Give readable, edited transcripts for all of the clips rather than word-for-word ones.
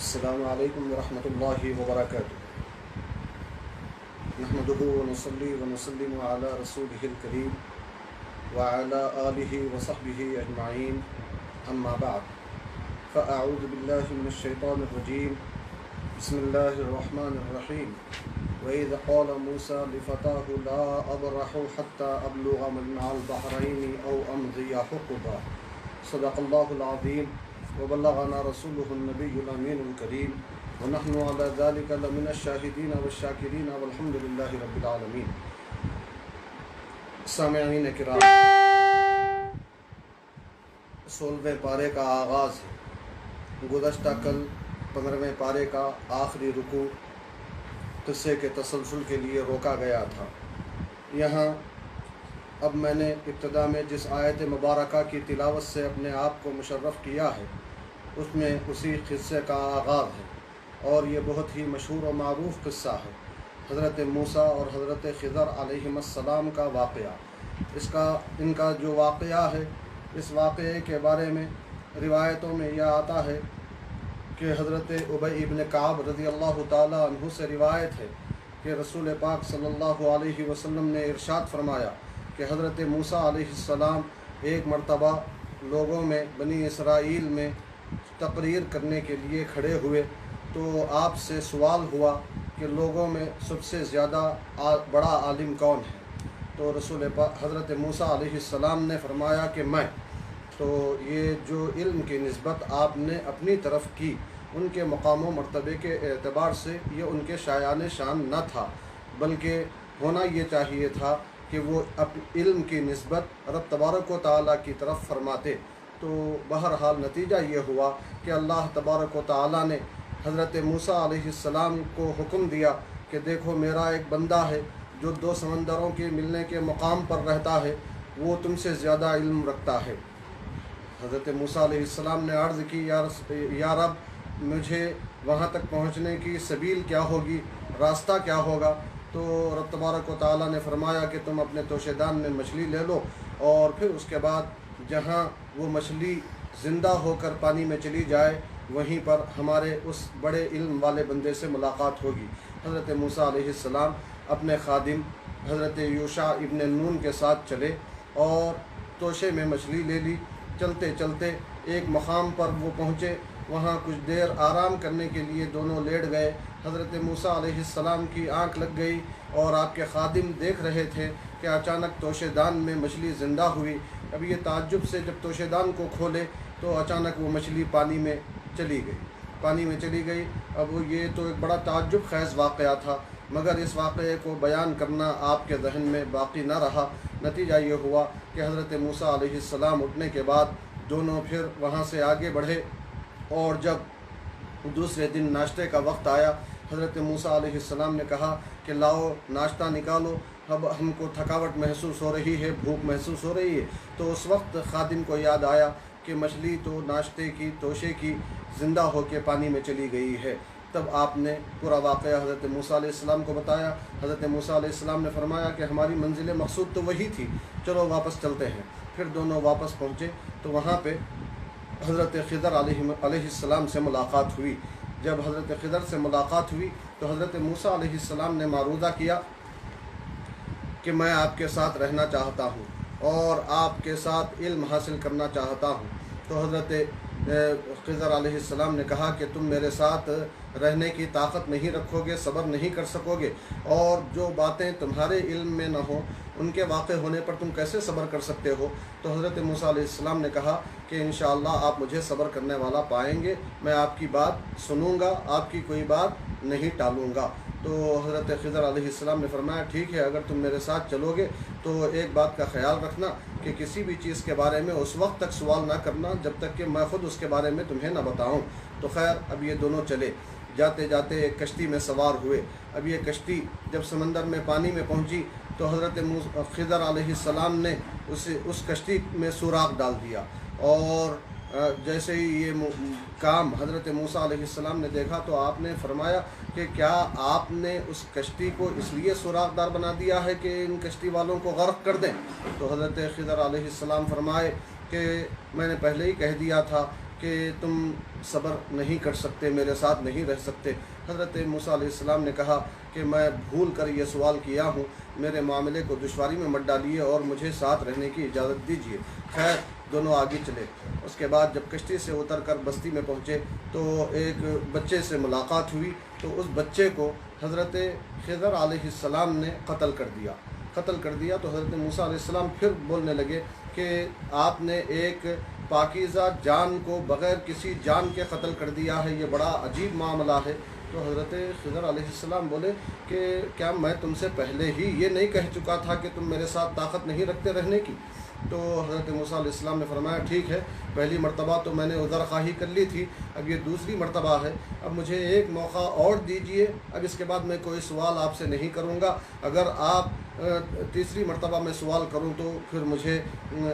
السلام علیکم ورحمۃ اللہ وبرکاتہ۔ نحمدہ ونصلی ونسلم علی رسولہ الکریم وعلی آلہ وصحبہ اجمعین، اما بعد فاعوذ باللہ من الشیطان الرجیم، بسم اللہ الرحمن الرحیم۔ وَإِذْ قَالَ مُوسَىٰ لِفَتَاهُ لَا أَبْرَحُ حَتَّىٰ أَبْلُغَ مَجْمَعَ الْبَحْرَيْنِ أَوْ أَمْضِيَ حُقُبًا صدق اللہ العظیم وبلغنا رسوله النبی الامین الکریم ونحن علی ذلک لمن الشاہدین والشاکرین والحمد للہ رب العالمین۔ سامعین کرام، 16ویں پارے کا آغاز ہے۔ گزشتہ کل 15ویں پارے کا آخری رکوع قصے کے تسلسل کے لیے روکا گیا تھا۔ یہاں اب میں نے ابتدا میں جس آیت مبارکہ کی تلاوت سے اپنے آپ کو مشرف کیا ہے، اس میں اسی قصے کا آغاز ہے، اور یہ بہت ہی مشہور و معروف قصہ ہے، حضرت موسیٰ اور حضرت خضر علیہم السلام کا واقعہ۔ ان کا جو واقعہ ہے، اس واقعے کے بارے میں روایتوں میں یہ آتا ہے کہ حضرت ابی ابن کعب رضی اللہ تعالی عنہ سے روایت ہے کہ رسول پاک صلی اللہ علیہ وسلم نے ارشاد فرمایا کہ حضرت موسیٰ علیہ السلام ایک مرتبہ لوگوں میں، بنی اسرائیل میں تقریر کرنے کے لیے کھڑے ہوئے، تو آپ سے سوال ہوا کہ لوگوں میں سب سے زیادہ بڑا عالم کون ہے؟ تو حضرت موسیٰ علیہ السلام نے فرمایا کہ میں۔ تو یہ جو علم کی نسبت آپ نے اپنی طرف کی، ان کے مقام و مرتبے کے اعتبار سے یہ ان کے شایان شان نہ تھا، بلکہ ہونا یہ چاہیے تھا کہ وہ علم کی نسبت رب تبارک و تعالیٰ کی طرف فرماتے۔ تو بہرحال نتیجہ یہ ہوا کہ اللہ تبارک و تعالیٰ نے حضرت موسیٰ علیہ السلام کو حکم دیا کہ دیکھو، میرا ایک بندہ ہے جو 2 سمندروں کے ملنے کے مقام پر رہتا ہے، وہ تم سے زیادہ علم رکھتا ہے۔ حضرت موسیٰ علیہ السلام نے عرض کی، یا رب، مجھے وہاں تک پہنچنے کی سبیل کیا ہوگی، راستہ کیا ہوگا؟ تو رب تبارک و تعالیٰ نے فرمایا کہ تم اپنے توشے دان میں مچھلی لے لو، اور پھر اس کے بعد جہاں وہ مچھلی زندہ ہو کر پانی میں چلی جائے، وہیں پر ہمارے اس بڑے علم والے بندے سے ملاقات ہوگی۔ حضرت موسیٰ علیہ السلام اپنے خادم حضرت یوشع ابن نون کے ساتھ چلے اور توشے میں مچھلی لے لی۔ چلتے چلتے ایک مقام پر وہ پہنچے، وہاں کچھ دیر آرام کرنے کے لیے دونوں لیٹ گئے۔ حضرت موسیٰ علیہ السلام کی آنکھ لگ گئی اور آپ کے خادم دیکھ رہے تھے کہ اچانک توشے دان میں مچھلی زندہ ہوئی۔ اب یہ تعجب سے جب توشے دان کو کھولے تو اچانک وہ مچھلی پانی میں چلی گئی۔ اب یہ تو ایک بڑا تعجب خیز واقعہ تھا، مگر اس واقعے کو بیان کرنا آپ کے ذہن میں باقی نہ رہا۔ نتیجہ یہ ہوا کہ حضرت موسیٰ علیہ السلام اٹھنے کے بعد دونوں پھر وہاں سے آگے بڑھے، اور جب دوسرے دن ناشتے کا وقت آیا، حضرت موسیٰ علیہ السلام نے کہا کہ لاؤ ناشتہ نکالو، اب ہم کو تھکاوٹ محسوس ہو رہی ہے، بھوک محسوس ہو رہی ہے۔ تو اس وقت خادم کو یاد آیا کہ مچھلی تو ناشتے کی، توشے کی، زندہ ہو کے پانی میں چلی گئی ہے۔ تب آپ نے پورا واقعہ حضرت موسیٰ علیہ السلام کو بتایا۔ حضرت موسیٰ علیہ السلام نے فرمایا کہ ہماری منزل مقصود تو وہی تھی، چلو واپس چلتے ہیں۔ پھر دونوں واپس پہنچے تو وہاں پہ حضرت خضر علیہ السلام سے ملاقات ہوئی۔ جب حضرت خضر سے ملاقات ہوئی تو حضرت موسیٰ علیہ السلام نے معروضہ کیا کہ میں آپ کے ساتھ رہنا چاہتا ہوں اور آپ کے ساتھ علم حاصل کرنا چاہتا ہوں۔ تو حضرت خضر علیہ السلام نے کہا کہ تم میرے ساتھ رہنے کی طاقت نہیں رکھو گے، صبر نہیں کر سکو گے، اور جو باتیں تمہارے علم میں نہ ہوں ان کے واقع ہونے پر تم کیسے صبر کر سکتے ہو؟ تو حضرت موسیٰ علیہ السلام نے کہا کہ انشاءاللہ آپ مجھے صبر کرنے والا پائیں گے، میں آپ کی بات سنوں گا، آپ کی کوئی بات نہیں ٹالوں گا۔ تو حضرت خضر علیہ السلام نے فرمایا ٹھیک ہے، اگر تم میرے ساتھ چلو گے تو ایک بات کا خیال رکھنا کہ کسی بھی چیز کے بارے میں اس وقت تک سوال نہ کرنا جب تک کہ میں خود اس کے بارے میں تمہیں نہ بتاؤں۔ تو خیر، اب یہ دونوں چلے، جاتے جاتے ایک کشتی میں سوار ہوئے۔ اب یہ کشتی جب سمندر میں پانی میں پہنچی تو حضرت خضر علیہ السلام نے اس کشتی میں سوراخ ڈال دیا، اور جیسے ہی یہ کام حضرت موسیٰ علیہ السلام نے دیکھا تو آپ نے فرمایا کہ کیا آپ نے اس کشتی کو اس لیے سوراخ دار بنا دیا ہے کہ ان کشتی والوں کو غرق کر دیں؟ تو حضرت خضر علیہ السلام فرمائے کہ میں نے پہلے ہی کہہ دیا تھا کہ تم صبر نہیں کر سکتے، میرے ساتھ نہیں رہ سکتے؟ حضرت موسیٰ علیہ السلام نے کہا کہ میں بھول کر یہ سوال کیا ہوں، میرے معاملے کو دشواری میں مت ڈالیے اور مجھے ساتھ رہنے کی اجازت دیجیے۔ خیر دونوں آگے چلے۔ اس کے بعد جب کشتی سے اتر کر بستی میں پہنچے تو ایک بچے سے ملاقات ہوئی، تو اس بچے کو حضرت خضر علیہ السلام نے قتل کر دیا۔ تو حضرت موسیٰ علیہ السلام پھر بولنے لگے کہ آپ نے ایک پاکیزہ جان کو بغیر کسی جان کے قتل کر دیا ہے، یہ بڑا عجیب معاملہ ہے۔ تو حضرت خضر علیہ السلام بولے کہ کیا میں تم سے پہلے ہی یہ نہیں کہہ چکا تھا کہ تم میرے ساتھ طاقت نہیں رکھتے رہنے کی؟ تو حضرت موسیٰ علیہ السلام نے فرمایا ٹھیک ہے، پہلی مرتبہ تو میں نے عذر خواہی کر لی تھی، اب یہ دوسری مرتبہ ہے، اب مجھے ایک موقع اور دیجئے، اب اس کے بعد میں کوئی سوال آپ سے نہیں کروں گا۔ اگر آپ تیسری مرتبہ میں سوال کروں تو پھر مجھے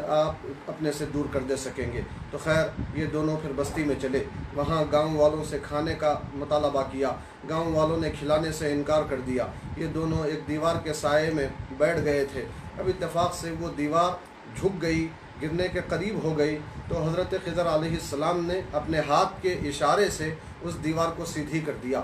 آپ اپنے سے دور کر دے سکیں گے۔ تو خیر یہ دونوں پھر بستی میں چلے، وہاں گاؤں والوں سے کھانے کا مطالبہ کیا، گاؤں والوں نے کھلانے سے انکار کر دیا۔ یہ دونوں ایک دیوار کے سائے میں بیٹھ گئے تھے۔ اب اتفاق سے وہ دیوار جھک گئی، گرنے کے قریب ہو گئی، تو حضرت خضر علیہ السلام نے اپنے ہاتھ کے اشارے سے اس دیوار کو سیدھی کر دیا۔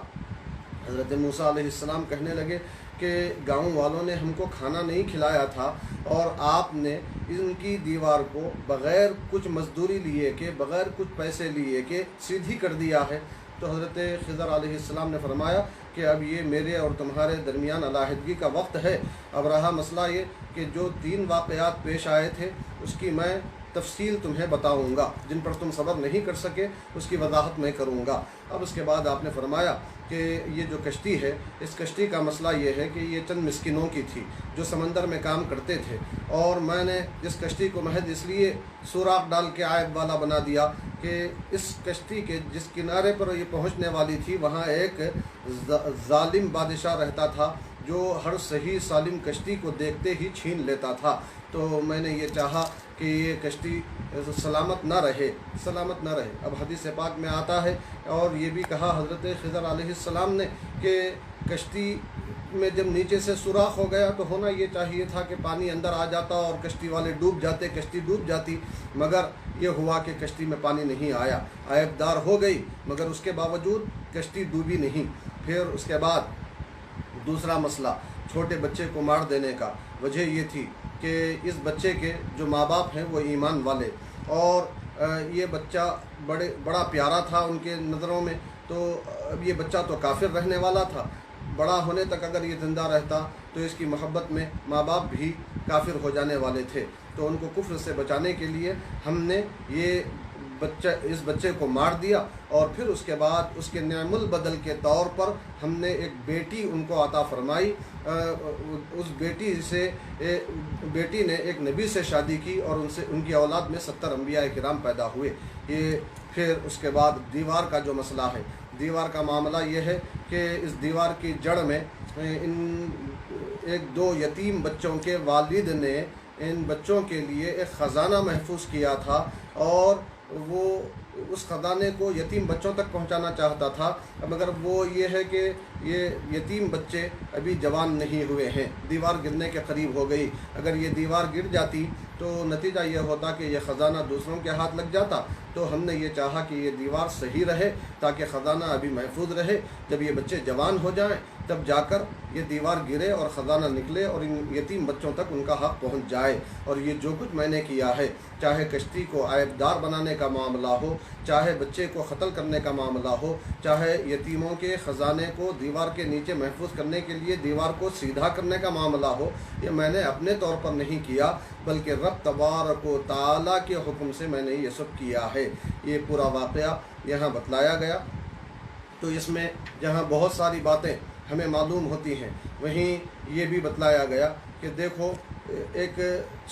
حضرت موسیٰ علیہ السلام کہنے لگے کہ گاؤں والوں نے ہم کو کھانا نہیں کھلایا تھا اور آپ نے ان کی دیوار کو بغیر کچھ مزدوری لیے کہ بغیر کچھ پیسے لیے کہ سیدھی کر دیا ہے۔ تو حضرت خضر علیہ السلام نے فرمایا کہ اب یہ میرے اور تمہارے درمیان علیحدگی کا وقت ہے۔ اب رہا مسئلہ یہ کہ جو 3 واقعات پیش آئے تھے اس کی میں تفصیل تمہیں بتاؤں گا، جن پر تم صبر نہیں کر سکے اس کی وضاحت میں کروں گا۔ اب اس کے بعد آپ نے فرمایا کہ یہ جو کشتی ہے، اس کشتی کا مسئلہ یہ ہے کہ یہ چند مسکینوں کی تھی جو سمندر میں کام کرتے تھے، اور میں نے اس کشتی کو محض اس لیے سوراخ ڈال کے عائب والا بنا دیا کہ اس کشتی کے جس کنارے پر یہ پہنچنے والی تھی وہاں ایک ظالم بادشاہ رہتا تھا جو ہر صحیح سالم کشتی کو دیکھتے ہی چھین لیتا تھا۔ تو میں نے یہ چاہا کہ یہ کشتی سلامت نہ رہے۔ اب حدیث پاک میں آتا ہے اور یہ بھی کہا حضرت خضر علیہ السلام نے کہ کشتی میں جب نیچے سے سوراخ ہو گیا تو ہونا یہ چاہیے تھا کہ پانی اندر آ جاتا اور کشتی والے ڈوب جاتے، کشتی ڈوب جاتی، مگر یہ ہوا کہ کشتی میں پانی نہیں آیا، عیب دار ہو گئی، مگر اس کے باوجود کشتی ڈوبی نہیں۔ پھر اس کے بعد دوسرا مسئلہ چھوٹے بچے کو مار دینے کا، وجہ یہ تھی کہ اس بچے کے جو ماں باپ ہیں وہ ایمان والے، اور یہ بچہ بڑا پیارا تھا ان کے نظروں میں، تو اب یہ بچہ تو کافر رہنے والا تھا، بڑا ہونے تک اگر یہ زندہ رہتا تو اس کی محبت میں ماں باپ بھی کافر ہو جانے والے تھے۔ تو ان کو کفر سے بچانے کے لیے ہم نے اس بچے کو مار دیا، اور پھر اس کے بعد اس کے نعم البدل کے طور پر ہم نے ایک بیٹی ان کو عطا فرمائی۔ اس بیٹی نے ایک نبی سے شادی کی اور ان کی اولاد میں 70 انبیاء کرام پیدا ہوئے۔ یہ پھر اس کے بعد دیوار کا جو مسئلہ ہے، دیوار کا معاملہ یہ ہے کہ اس دیوار کی جڑ میں ایک 2 یتیم بچوں کے والد نے ان بچوں کے لیے ایک خزانہ محفوظ کیا تھا، اور وہ اس خزانے کو یتیم بچوں تک پہنچانا چاہتا تھا، مگر وہ یہ ہے کہ یہ یتیم بچے ابھی جوان نہیں ہوئے ہیں، دیوار گرنے کے قریب ہو گئی۔ اگر یہ دیوار گر جاتی تو نتیجہ یہ ہوتا کہ یہ خزانہ دوسروں کے ہاتھ لگ جاتا۔ تو ہم نے یہ چاہا کہ یہ دیوار صحیح رہے تاکہ خزانہ ابھی محفوظ رہے، جب یہ بچے جوان ہو جائیں تب جا کر یہ دیوار گرے اور خزانہ نکلے اور ان یتیم بچوں تک ان کا حق پہنچ جائے۔ اور یہ جو کچھ میں نے کیا ہے، چاہے کشتی کو عیب دار بنانے کا معاملہ ہو، چاہے بچے کو قتل کرنے کا معاملہ ہو، چاہے یتیموں کے خزانے کو دیوار کے نیچے محفوظ کرنے کے لیے دیوار کو سیدھا کرنے کا معاملہ ہو، یہ میں نے اپنے طور پر نہیں کیا، بلکہ رب تبارک و تعالیٰ کے حکم سے میں نے یہ سب کیا ہے۔ یہ پورا واقعہ یہاں بتلایا گیا۔ تو اس میں جہاں بہت ساری باتیں ہمیں معلوم ہوتی ہیں، وہیں یہ بھی بتلایا گیا کہ دیکھو ایک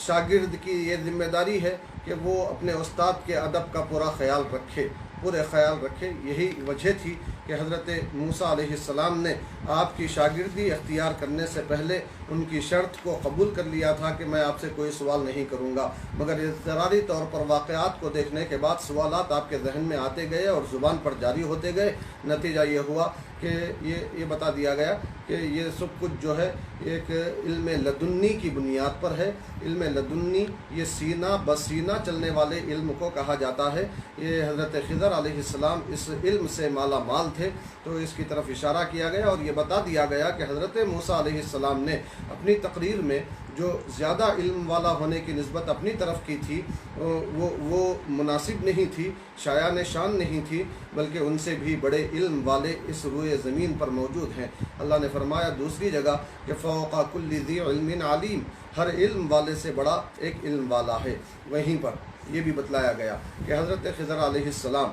شاگرد کی یہ ذمہ داری ہے کہ وہ اپنے استاد کے ادب کا پورا خیال رکھے، पूरे ख्याल रखे। यही वजह थी कि हज़रत मूसा अलैहिस्सलाम ने आपकी शागिर्दी अख्तियार करने से पहले उनकी शर्त को कबूल कर लिया था कि मैं आपसे कोई सवाल नहीं करूँगा, मगर इज़्तिरारी तौर पर वाक़यात को देखने के बाद सवालात आपके जहन में आते गए और ज़ुबान पर जारी होते गए। नतीजा ये हुआ कि ये बता दिया गया कि ये सब कुछ जो है एक इल्म लदुन्नी की बुनियाद पर है। इल्म लदुन्नी ये सीना बसीना चलने वाले इल्म को कहा जाता है। ये हज़रत खिज़र अलैहिस्सलाम इस इल्म से माला माल थे, तो इसकी तरफ इशारा किया गया और ये बता दिया गया कि हज़रत मूसा अलैहिस्सलाम ने अपनी तकरीर में जो ज़्यादा इल्म वाला होने की निस्बत अपनी तरफ की थी वो मुनासिब नहीं थी, शायान शान नहीं थी, बल्कि उनसे भी बड़े इल्म वाले इस रूए ज़मीन पर मौजूद हैं। अल्लाह ने फरमाया दूसरी जगह कि फ़ौक़ा कुल्लि ज़ी इल्मिन आलीम, हर इल्म वाले से बड़ा एक इल्म वाला है। वहीं पर यह भी बतलाया गया कि हज़रत खिज़र अलैहिस्सलाम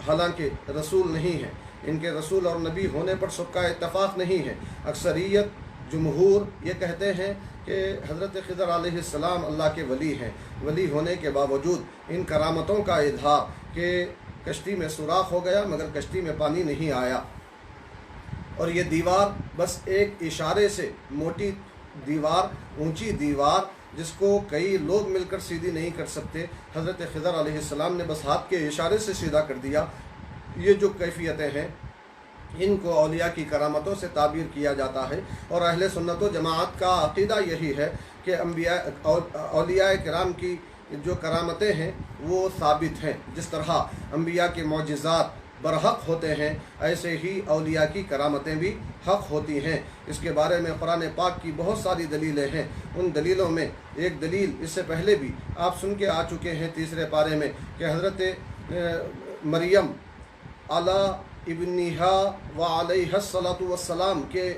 हालांकि रसूल नहीं हैं, इनके रसूल और नबी होने पर सबका इत्तफ़ाक़ नहीं है। अक्सरियत जमहूर ये कहते हैं कि हज़रत खिज़र अलैहिस्सलाम अल्लाह के वली हैं। वली होने के बावजूद इन करामतों का इज़हार कि कश्ती में सुराख हो गया मगर कश्ती में पानी नहीं आया, और ये दीवार बस एक इशारे से, मोटी दीवार, ऊंची दीवार जिसको कई लोग मिलकर सीधी नहीं कर सकते, हज़रत खिज़र अलैहिस्सलाम ने बस हाथ के इशारे से सीधा कर दिया। ये जो कैफियतें हैं इनको औलिया की करामतों से ताबीर किया जाता है, और अहले सुन्नत व जमाअत का अक़ीदा यही है कि अंबिया औलिया किराम की जो करामतें हैं वो साबित हैं। जिस तरह अंबिया के मौजिज़ात बरहक होते हैं, ऐसे ही औलिया की करामतें भी हक़ होती हैं। इसके बारे में कुरान पाक की बहुत सारी दलीलें हैं। उन दलीलों में एक दलील इससे पहले भी आप सुन के आ चुके हैं तीसरे पारे में कि हज़रत मरियम अला इब्निहा व अलैहिस्सलातु वस्सलाम के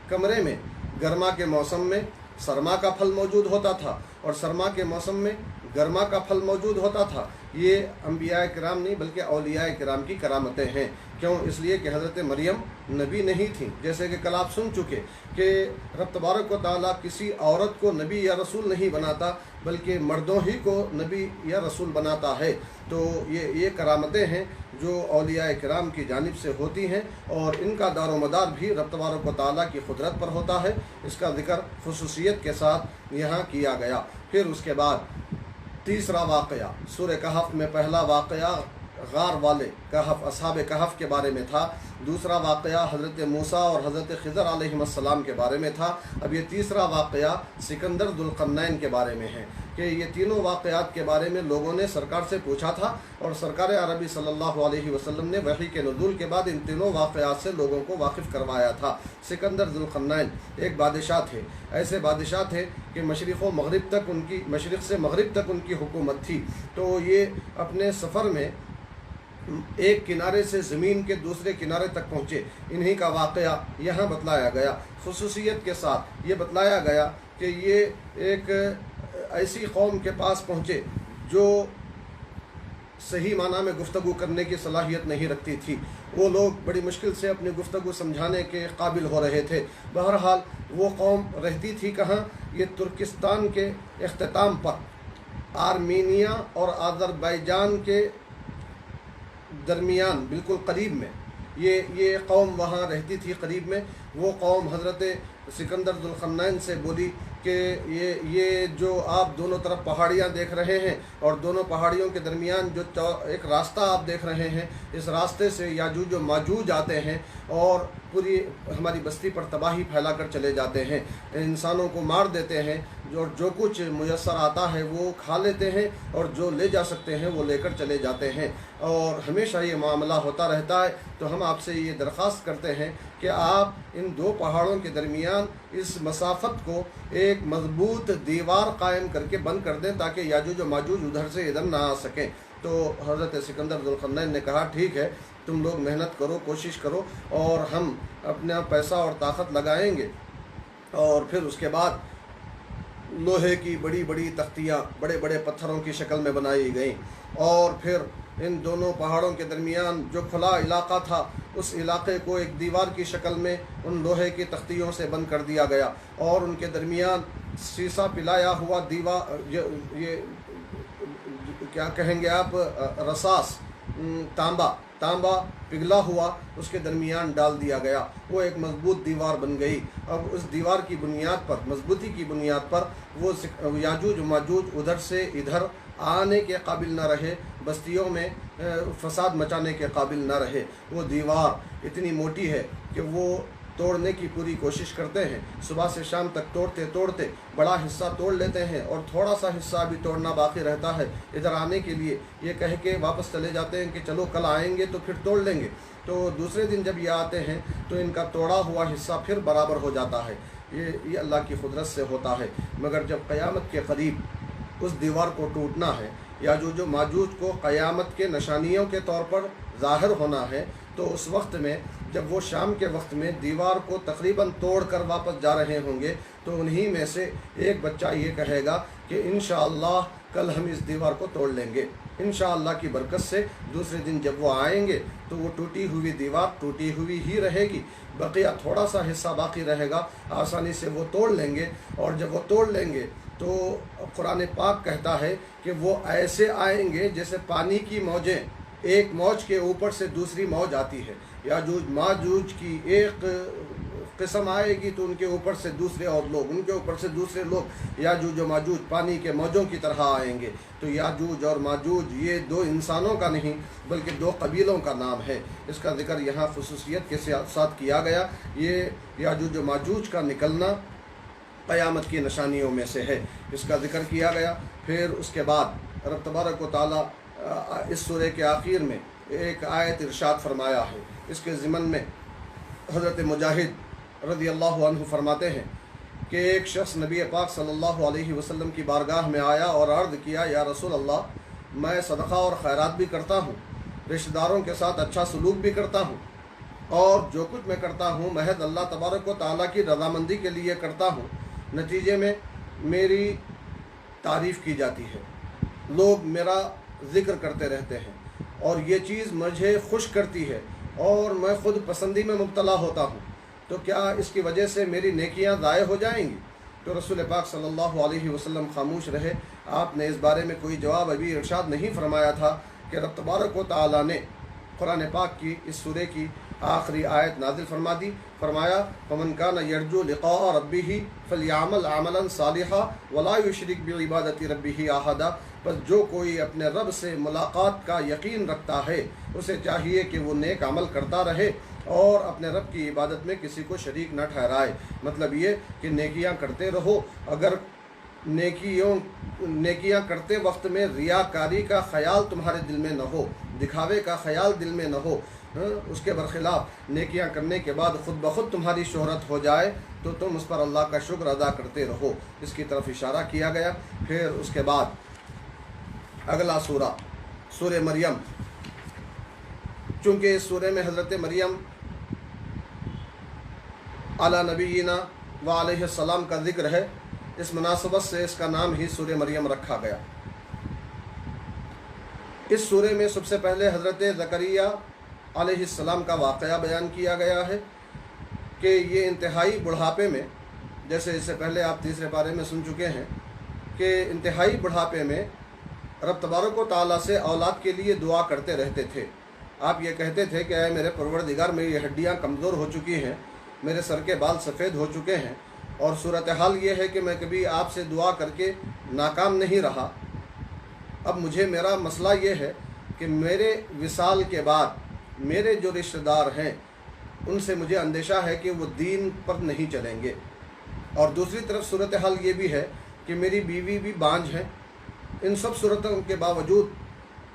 कमरे में गर्मा के मौसम में सरमा का फल मौजूद होता था और सरमा के मौसम में गर्मा का फल मौजूद होता था। ये अंबिया किराम नहीं बल्कि औलिया किराम की करामतें हैं। क्यों? इसलिए कि हज़रत मरियम नबी नहीं थी, जैसे कि कल आप सुन चुके कि रब तबारक व तआला किसी औरत को नबी या रसूल नहीं बनाता बल्कि मर्दों ही को नबी या रसूल बनाता है। तो ये करामतें हैं जो औलिया किराम की जानिब से होती हैं, और इनका दारो मदार भी रब तबारक व तआला की कुदरत पर होता है। इसका ज़िक्र खुसूसियत के साथ यहाँ किया गया। फिर उसके बाद तीसरा वाक़या सूरह कहफ़ में पहला वाक़या गार वाले कहफ़ असहाब कहफ़ के बारे में था, दूसरा वाक़या हज़रत मूसा और हज़रत खिज़र अलैहिस्सलाम के बारे में था। अब ये तीसरा वाक़या सिकंदर ज़ुल्क़रनैन के बारे में है कि ये तीनों वाक़यात के बारे में लोगों ने सरकार से पूछा था, और सरकार अरबी सल्लल्लाहु अलैहि वसल्लम ने वही के नुज़ूल के बाद इन तीनों वाक़यात से लोगों को वाकिफ़ करवाया था। सिकंदर ज़ुल्क़रनैन एक बादशाह थे, ऐसे बादशाह थे कि मशरिक़ व मग़रिब तक उनकी, मशरिक़ से मग़रिब तक उनकी हुकूमत थी। तो ये अपने सफ़र में एक किनारे से ज़मीन के दूसरे किनारे तक पहुँचे। इन्हीं का वाक़या यहाँ बतलाया गया। खुसूसियत के साथ ये बतलाया गया कि ये एक ऐसी कौम के पास पहुँचे जो सही माना में गुफ्तगू करने की सलाहियत नहीं रखती थी। वो लोग बड़ी मुश्किल से अपनी गुफ्तगू समझाने के काबिल हो रहे थे। बहरहाल वो कौम रहती थी कहाँ? ये तुर्किस्तान के इख्तिताम पर आर्मीनिया और अज़रबैजान के दरमियान बिल्कुल करीब में ये कौम वहाँ रहती थी करीब में। वो कौम हज़रत सिकंदर ज़ुल्क़रनैन से बोली कि ये जो आप दोनों तरफ पहाड़ियाँ देख रहे हैं और दोनों पहाड़ियों के दरमियान जो एक रास्ता आप देख रहे हैं, इस रास्ते से याजूज व माजूज आते हैं और पूरी हमारी बस्ती पर तबाही फैला कर चले जाते हैं, इंसानों को मार देते हैं, जो कुछ मुयस्सर आता है वो खा लेते हैं और जो ले जा सकते हैं वो लेकर चले जाते हैं, और हमेशा ये मामला होता रहता है। तो हम आपसे ये दरख्वास्त करते हैं कि आप इन दो पहाड़ों के दरमियान इस मसाफत को एक मजबूत दीवार कायम करके बंद कर दें ताकि याजूज व माजूज उधर से इधर ना आ सकें। तो हज़रत सिकंदर ज़ुल्क़रनैन ने कहा ठीक है, तुम लोग मेहनत करो, कोशिश करो, और हम अपना पैसा और ताकत लगाएंगे। और फिर उसके बाद लोहे की बड़ी बड़ी तख्तियाँ बड़े बड़े पत्थरों की शक्ल में बनाई गई, और फिर इन दोनों पहाड़ों के दरमियान जो खुला इलाका था उस इलाके को एक दीवार की शक्ल में उन लोहे की तख्तियों से बंद कर दिया गया, और उनके दरमियान शीशा पिलाया हुआ दीवार, ये क्या कहेंगे आप, रसास, तांबा पिघला हुआ उसके दरमियान डाल दिया गया, वो एक मजबूत दीवार बन गई। अब उस दीवार की बुनियाद पर, मजबूती की बुनियाद पर वो याजूज माजूज उधर से इधर आने के काबिल न रहे, बस्तियों में फसाद मचाने के काबिल न रहे। वो दीवार इतनी मोटी है कि वो तोड़ने की पूरी कोशिश करते हैं, सुबह से शाम तक तोड़ते तोड़ते बड़ा हिस्सा तोड़ लेते हैं और थोड़ा सा हिस्सा भी तोड़ना बाकी रहता है। इधर आने के लिए ये कह के वापस चले जाते हैं कि चलो कल आएंगे तो फिर तोड़ लेंगे। तो दूसरे दिन जब ये आते हैं तो इनका तोड़ा हुआ हिस्सा फिर बराबर हो जाता है। ये अल्लाह की कुदरत से होता है। मगर जब क़यामत के करीब उस दीवार को टूटना है, याजूज माजूज को क़यामत के निशानियों के तौर पर ज़ाहिर होना है, तो उस वक्त में जब वो शाम के वक्त में दीवार को तकरीबन तोड़ कर वापस जा रहे होंगे, तो उन्हीं में से एक बच्चा ये कहेगा कि इंशाअल्लाह कल हम इस दीवार को तोड़ लेंगे। इंशाअल्लाह की बरकत से दूसरे दिन जब वो आएंगे तो वो टूटी हुई दीवार टूटी हुई ही रहेगी, बकिया थोड़ा सा हिस्सा बाकी रहेगा, आसानी से वो तोड़ लेंगे। और जब वो तोड़ लेंगे तो कुरान पाक कहता है कि वो ऐसे आएंगे जैसे पानी की मौजें एक मौज के ऊपर से दूसरी मौज आती है। याजूज माजूज की एक किस्म आएगी तो उनके ऊपर से दूसरे और लोग, उनके ऊपर से दूसरे लोग, याजूज और माजूज पानी के मौजों की तरह आएंगे। तो याजूज और माजूज ये दो इंसानों का नहीं बल्कि दो कबीलों का नाम है। इसका जिक्र यहाँ खुसूसियत के साथ किया गया। ये याजूज और माजूज का निकलना क़यामत की निशानियों में से है, इसका जिक्र किया गया। फिर उसके बाद रब तबारक व तआला इस सूरह के आखिर में एक आयत इरशाद फरमाया है। इसके ज़िमन में हज़रत मुजाहिद रज़ी अल्लाह अन्हु फरमाते हैं कि एक शख्स नबी पाक सल्लल्लाहु अलैहि वसल्लम की बारगाह में आया और अर्ज़ किया, या रसूल अल्लाह, मैं सदक़ा और खैरात भी करता हूँ, रिश्तेदारों के साथ अच्छा सलूक भी करता हूँ, और जो कुछ मैं करता हूँ महज अल्लाह तबारक व तआला की रज़ामंदी के लिए करता हूँ। नतीजे में मेरी तारीफ़ की जाती है, लोग मेरा ज़िक्र करते रहते हैं और ये चीज़ मुझे खुश करती है और मैं ख़ुद पसंदी में मुब्तला होता हूँ, तो क्या इसकी वजह से मेरी नेकियां ज़ाय हो जाएंगी? तो रसूल पाक सल्लल्लाहु अलैहि वसल्लम खामोश रहे। आपने इस बारे में कोई जवाब अभी इरशाद नहीं फरमाया था कि रब तबारक व तआला ने कुरान पाक की इस सूरह की आखिरी आयत नाजिल फरमा दी। फरमाया, फमन कान यरजू लिक़ा रब्बिही फलयामल अमलन सालिहा वला युशरिक बिइबादति रब्बिही अहदा। पर जो कोई अपने रब से मुलाकात का यकीन रखता है उसे चाहिए कि वो नेक अमल करता रहे और अपने रब की इबादत में किसी को शरीक न ठहराए। मतलब ये कि नेकियां करते रहो। अगर नेकियां करते वक्त में रियाकारी का ख्याल तुम्हारे दिल में न हो, दिखावे का ख्याल दिल में न हो, उसके बरखिलाफ़ नेकियां करने के बाद ख़ुद ब खुद तुम्हारी शोहरत हो जाए तो तुम उस पर अल्लाह का शुक्र अदा करते रहो। इसकी तरफ इशारा किया गया। फिर उसके बाद अगला सूरह मरियम, चूँकि इस सूरह में हज़रत मरियम अला नबीना व अलैहिस्सलाम का ज़िक्र है, इस मुनासबत से इसका नाम ही सूरह मरियम रखा गया। इस सूरह में सबसे पहले हज़रत ज़करिया अलैहिस्सलाम का वाक़या बयान किया गया है कि ये इंतहाई बुढ़ापे में, जैसे इससे पहले आप तीसरे पारे में सुन चुके हैं कि इंतहाई बुढ़ापे में रब तबारक व तआला से औलाद के लिए दुआ करते रहते थे। आप ये कहते थे कि ऐ मेरे परवरदिगार, मेरी हड्डियाँ कमज़ोर हो चुकी हैं, मेरे सर के बाल सफ़ेद हो चुके हैं और सूरत हाल ये है कि मैं कभी आपसे दुआ करके नाकाम नहीं रहा। अब मुझे मेरा मसला ये है कि मेरे विसाल के बाद मेरे जो रिश्तेदार हैं उनसे मुझे अंदेशा है कि वो दीन पर नहीं चलेंगे। और दूसरी तरफ सूरत हाल ये भी है कि मेरी बीवी भी बांझ है। इन सब सूरतों के बावजूद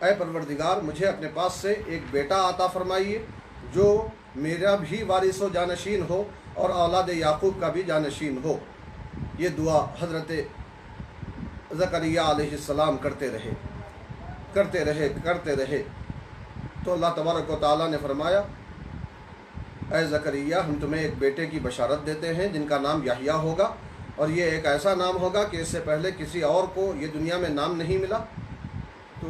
ऐ परवरदिगार, मुझे अपने पास से एक बेटा अता फरमाइए जो मेरा भी वारिस व जानशीन हो और औलाद याकूब का भी जानशीन हो। ये दुआ हज़रत ज़करिया अलैहिस्सलाम करते रहे। तो अल्लाह तबारक व तआला ने फरमाया, ऐ ज़करिया, हम तुम्हें एक बेटे की बशारत देते हैं जिनका नाम याहिया होगा और ये एक ऐसा नाम होगा कि इससे पहले किसी और को ये दुनिया में नाम नहीं मिला। तो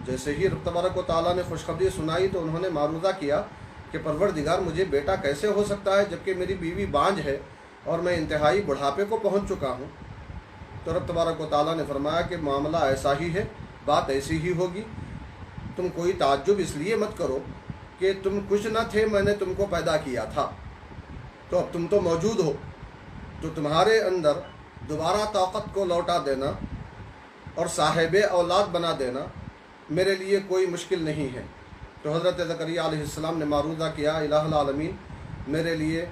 जैसे ही रब तबारक व तआला ने खुशखबरी सुनाई तो उन्होंने मारूज़ा किया कि परवरदिगार, मुझे बेटा कैसे हो सकता है जबकि मेरी बीवी बांझ है और मैं इंतहाई बुढ़ापे को पहुँच चुका हूँ। तो रब तबारक व तआला ने फरमाया कि मामला ऐसा ही है, बात ऐसी ही होगी। तुम कोई ताज्जुब इसलिए मत करो कि तुम कुछ न थे, मैंने तुमको पैदा किया था, तो अब तुम तो मौजूद हो, तो तुम्हारे अंदर दोबारा ताकत को लौटा देना और साहिब औलाद बना देना मेरे लिए कोई मुश्किल नहीं है। तो हज़रत ज़करिया अलैहिस्सलाम ने मारूज़ा किया, इलाहुल आलमीन मेरे लिए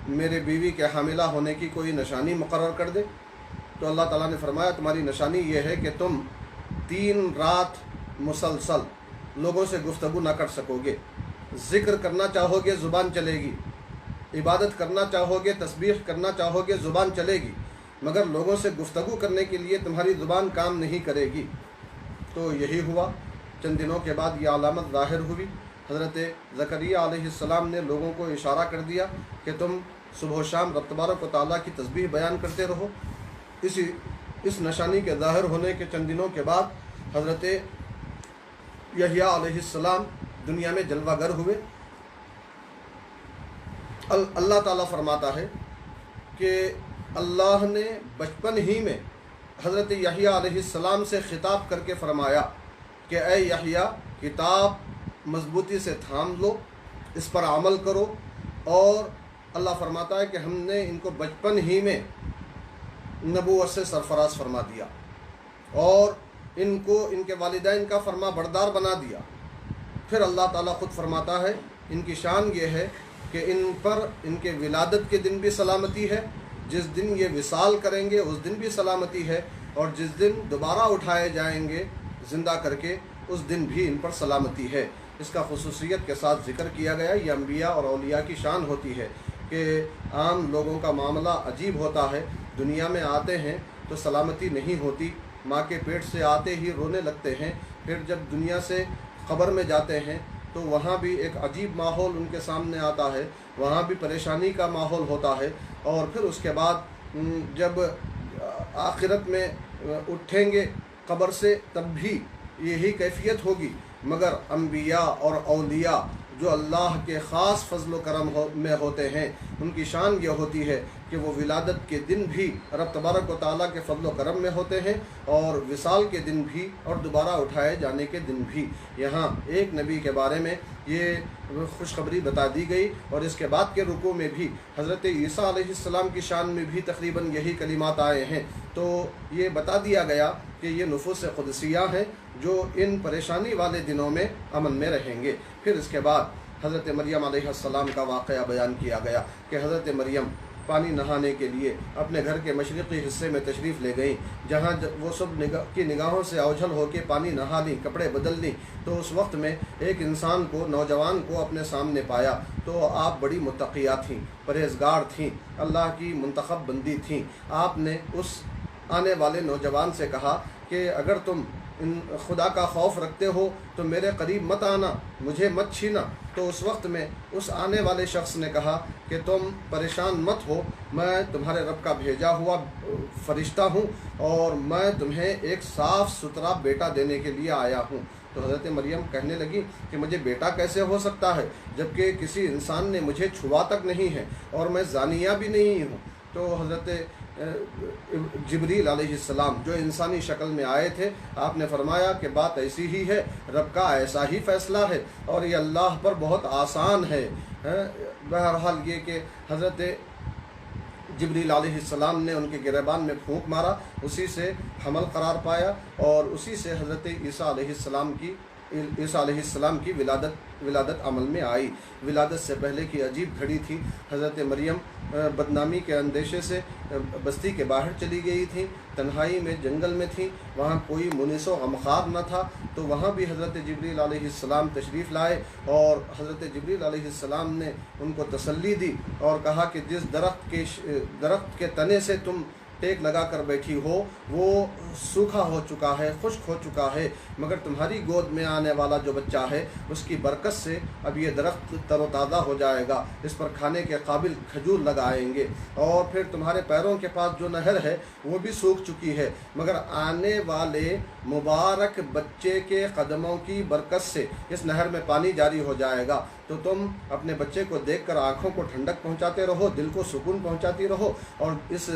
मेरे बीवी के हामिला होने की कोई निशानी मुकर्रर कर दे। तो अल्लाह ताला ने फरमाया तुम्हारी निशानी ये है कि तुम 3 रात मुसलसल लोगों से गुफ्तगू ना कर सकोगे, ज़िक्र करना चाहोगे ज़ुबान चलेगी, इबादत करना चाहोगे, तस्बीह करना चाहोगे, ज़ुबान चलेगी, मगर लोगों से गुफ्तगू करने के लिए तुम्हारी ज़ुबान काम नहीं करेगी। तो यही हुआ। चंद दिनों के बाद ये अलामत ज़ाहिर हुई। हज़रत ज़करिया अलैहिस्सलाम ने लोगों को इशारा कर दिया कि तुम सुबह शाम रब तबारक व तआला की तस्बीह बयान करते रहो। इस निशानी के ज़ाहिर होने के चंद दिनों के बाद हज़रत यहया अलैहिस्सलाम दुनिया में जलवागर हुए। अल्लाह ताला फरमाता है कि अल्लाह ने बचपन ही में हज़रत यहया अलैहिस्सलाम से ख़िताब करके फ़रमाया कि ऐ यहया, किताब मजबूती से थाम लो, इस पर अमल करो। और अल्लाह फरमाता है कि हमने इनको बचपन ही में नबूवत से सरफराज फरमा दिया और इनको इनके वालिदैन का फरमा बरदार बना दिया। फिर अल्लाह ताला ख़ुद फरमाता है, इनकी शान ये है कि इन पर इनके विलादत के दिन भी सलामती है, जिस दिन ये विसाल करेंगे उस दिन भी सलामती है, और जिस दिन दोबारा उठाए जाएंगे ज़िंदा करके उस दिन भी इन पर सलामती है। इसका खुसूसियत के साथ ज़िक्र किया गया। ये अम्बिया और औलिया की शान होती है कि आम लोगों का मामला अजीब होता है। दुनिया में आते हैं तो सलामती नहीं होती, माँ के पेट से आते ही रोने लगते हैं, फिर जब दुनिया से क़ब्र में जाते हैं तो वहाँ भी एक अजीब माहौल उनके सामने आता है, वहाँ भी परेशानी का माहौल होता है। और फिर उसके बाद जब आखिरत में उठेंगे क़ब्र से तब भी यही कैफियत होगी। मगर अम्बिया और औलिया जो अल्लाह के ख़ास फ़ज़्ल करम में होते हैं, उनकी शान ये होती है कि वो विलादत के दिन भी रब तबारक व तआला के फ़ज़्ल करम में होते हैं, और विसाल के दिन भी, और दोबारा उठाए जाने के दिन भी। यहाँ एक नबी के बारे में ये खुशखबरी बता दी गई, और इसके बाद के रुकू में भी हज़रत ईसा अलैहिस्सलाम की शान में भी तकरीबन यही कलिमात आए हैं। तो ये बता दिया गया कि ये नुफूस क़ुदसिया हैं जो इन परेशानी वाले दिनों में अमन में रहेंगे। फिर इसके बाद हज़रत मरियम अलैहिस्सलाम का वाक़या बयान किया गया कि हज़रत मरियम पानी नहाने के लिए अपने घर के मशरिक़ी हिस्से में तशरीफ़ ले गई, जहाँ वो सब निगाहों से अवझल होकर पानी नहा ली, कपड़े बदल ली। तो उस वक्त में एक इंसान को, नौजवान को अपने सामने पाया। तो आप बड़ी मुत्तक़िया थीं, परहेज़गार थीं, अल्लाह की मुंतखब बंदी थीं। आपने उस आने वाले नौजवान से कहा कि अगर तुम खुदा का खौफ रखते हो तो मेरे करीब मत आना, मुझे मत छीना। तो उस वक्त में उस आने वाले शख्स ने कहा कि तुम परेशान मत हो, मैं तुम्हारे रब का भेजा हुआ फ़रिश्ता हूँ और मैं तुम्हें एक साफ़ सुथरा बेटा देने के लिए आया हूँ। तो हज़रत मरियम कहने लगी कि मुझे बेटा कैसे हो सकता है जबकि किसी इंसान ने मुझे छुआ तक नहीं है और मैं ज़ानिया भी नहीं हूँ। तो हज़रत जिब्रील अलैहिस्सलाम जो इंसानी शक्ल में आए थे, आपने फरमाया कि बात ऐसी ही है, रब का ऐसा ही फ़ैसला है और ये अल्लाह पर बहुत आसान है। बहरहाल ये कि हज़रत जिब्रील अलैहिस्सलाम ने उनके गिरबान में फूंक मारा, उसी से हमल करार पाया और उसी से हज़रत ईसा अलैहिस्सलाम की विलादत अमल में आई। विलादत से पहले की अजीब घड़ी थी। हज़रत मरियम बदनामी के अंदेशे से बस्ती के बाहर चली गई थी, तन्हाई में जंगल में थी, वहाँ कोई मुनिस व गमखार न था। तो वहाँ भी हज़रत जिब्रील अलैहिस्सलाम तशरीफ़ लाए और हज़रत जिब्रील अलैहिस्सलाम ने उनको तसल्ली दी और कहा कि जिस दरख्त के तने से तुम टेक लगा कर बैठी हो वो सूखा हो चुका है, खुश्क हो चुका है, मगर तुम्हारी गोद में आने वाला जो बच्चा है उसकी बरकत से अब ये दरख्त तरोताज़ा हो जाएगा, इस पर खाने के काबिल खजूर लगाएंगे। और फिर तुम्हारे पैरों के पास जो नहर है वो भी सूख चुकी है, मगर आने वाले मुबारक बच्चे के कदमों की बरकत से इस नहर में पानी जारी हो जाएगा। तो तुम अपने बच्चे को देखकर आँखों को ठंडक पहुँचाते रहो, दिल को सुकून पहुँचाती रहो और इस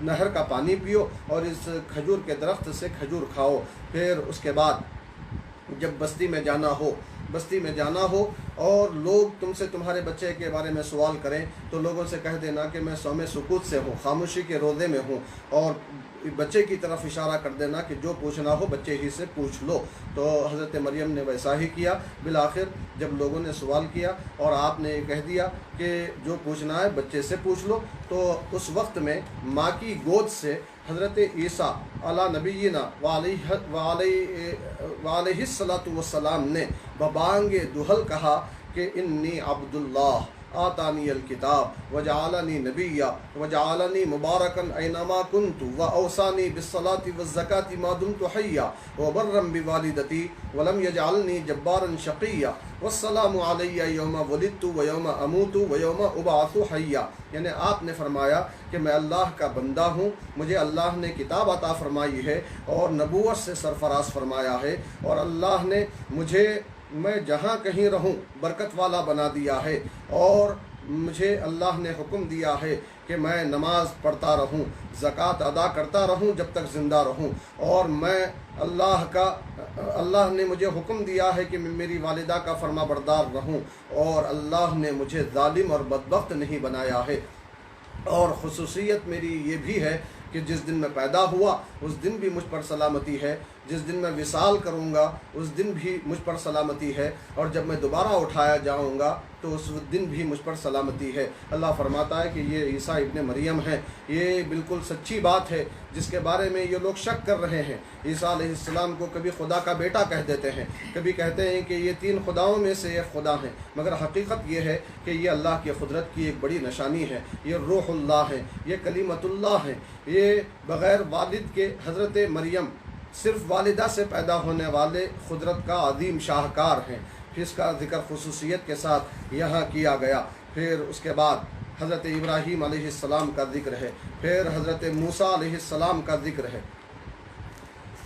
नहर का पानी पियो और इस खजूर के दरख्त से खजूर खाओ। फिर उसके बाद جب بستی میں جانا ہو اور لوگ تم سے تمہارے بچے کے بارے میں سوال کریں تو لوگوں سے کہہ دینا کہ میں صوم سکوت سے ہوں، خاموشی کے روزے میں ہوں، اور بچے کی طرف اشارہ کر دینا کہ جو پوچھنا ہو بچے ہی سے پوچھ لو۔ تو حضرت مریم نے ویسا ہی کیا۔ بالآخر جب لوگوں نے سوال کیا اور آپ نے یہ کہہ دیا کہ جو پوچھنا ہے بچے سے پوچھ لو، تو اس وقت میں ماں کی گود سے حضرت عیسیٰ علی نبینا وعلیہ الصلاۃ والسلام نے ببانگ دہل کہا کہ انی عبداللہ آتانی الکتاب وجعلنی نبیا وجعلنی مبارکن اینما کنت واوصانی بالصلاۃ والزکاۃ ما دمت حیا وبرا بوالدتی ولم یجعلنی جبارا شقیا والسلام علی یوم ولدت ویوم اموت ویوم ابعث حیا۔ یعنی آپ نے فرمایا کہ میں اللہ کا بندہ ہوں، مجھے اللہ نے کتاب عطا فرمائی ہے اور نبوت سے سرفراز فرمایا ہے، اور اللہ نے میں جہاں کہیں رہوں برکت والا بنا دیا ہے، اور مجھے اللہ نے حکم دیا ہے کہ میں نماز پڑھتا رہوں، زکوٰۃ ادا کرتا رہوں جب تک زندہ رہوں، اور میں اللہ نے مجھے حکم دیا ہے کہ میں میری والدہ کا فرما بردار رہوں، اور اللہ نے مجھے ظالم اور بدبخت نہیں بنایا ہے۔ اور خصوصیت میری یہ بھی ہے کہ جس دن میں پیدا ہوا اس دن بھی مجھ پر سلامتی ہے، جس دن میں وصال کروں گا اس دن بھی مجھ پر سلامتی ہے، اور جب میں دوبارہ اٹھایا جاؤں گا تو اس دن بھی مجھ پر سلامتی ہے۔ اللہ فرماتا ہے کہ یہ عیسیٰ ابن مریم ہیں، یہ بالکل سچی بات ہے جس کے بارے میں یہ لوگ شک کر رہے ہیں۔ عیسیٰ علیہ السلام کو کبھی خدا کا بیٹا کہہ دیتے ہیں، کبھی کہتے ہیں کہ یہ 3 خداؤں میں سے ایک خدا ہیں، مگر حقیقت یہ ہے کہ یہ اللہ کی قدرت کی ایک بڑی نشانی ہے، یہ روح اللہ ہے، یہ کلیمت اللہ ہے، یہ بغیر والد کے حضرت مریم صرف والدہ سے پیدا ہونے والے قدرت کا عظیم شاہکار ہیں۔ پھر اس کا ذکر خصوصیت کے ساتھ یہاں کیا گیا۔ پھر اس کے بعد حضرت ابراہیم علیہ السلام کا ذکر ہے، پھر حضرت موسیٰ علیہ السلام کا ذکر ہے،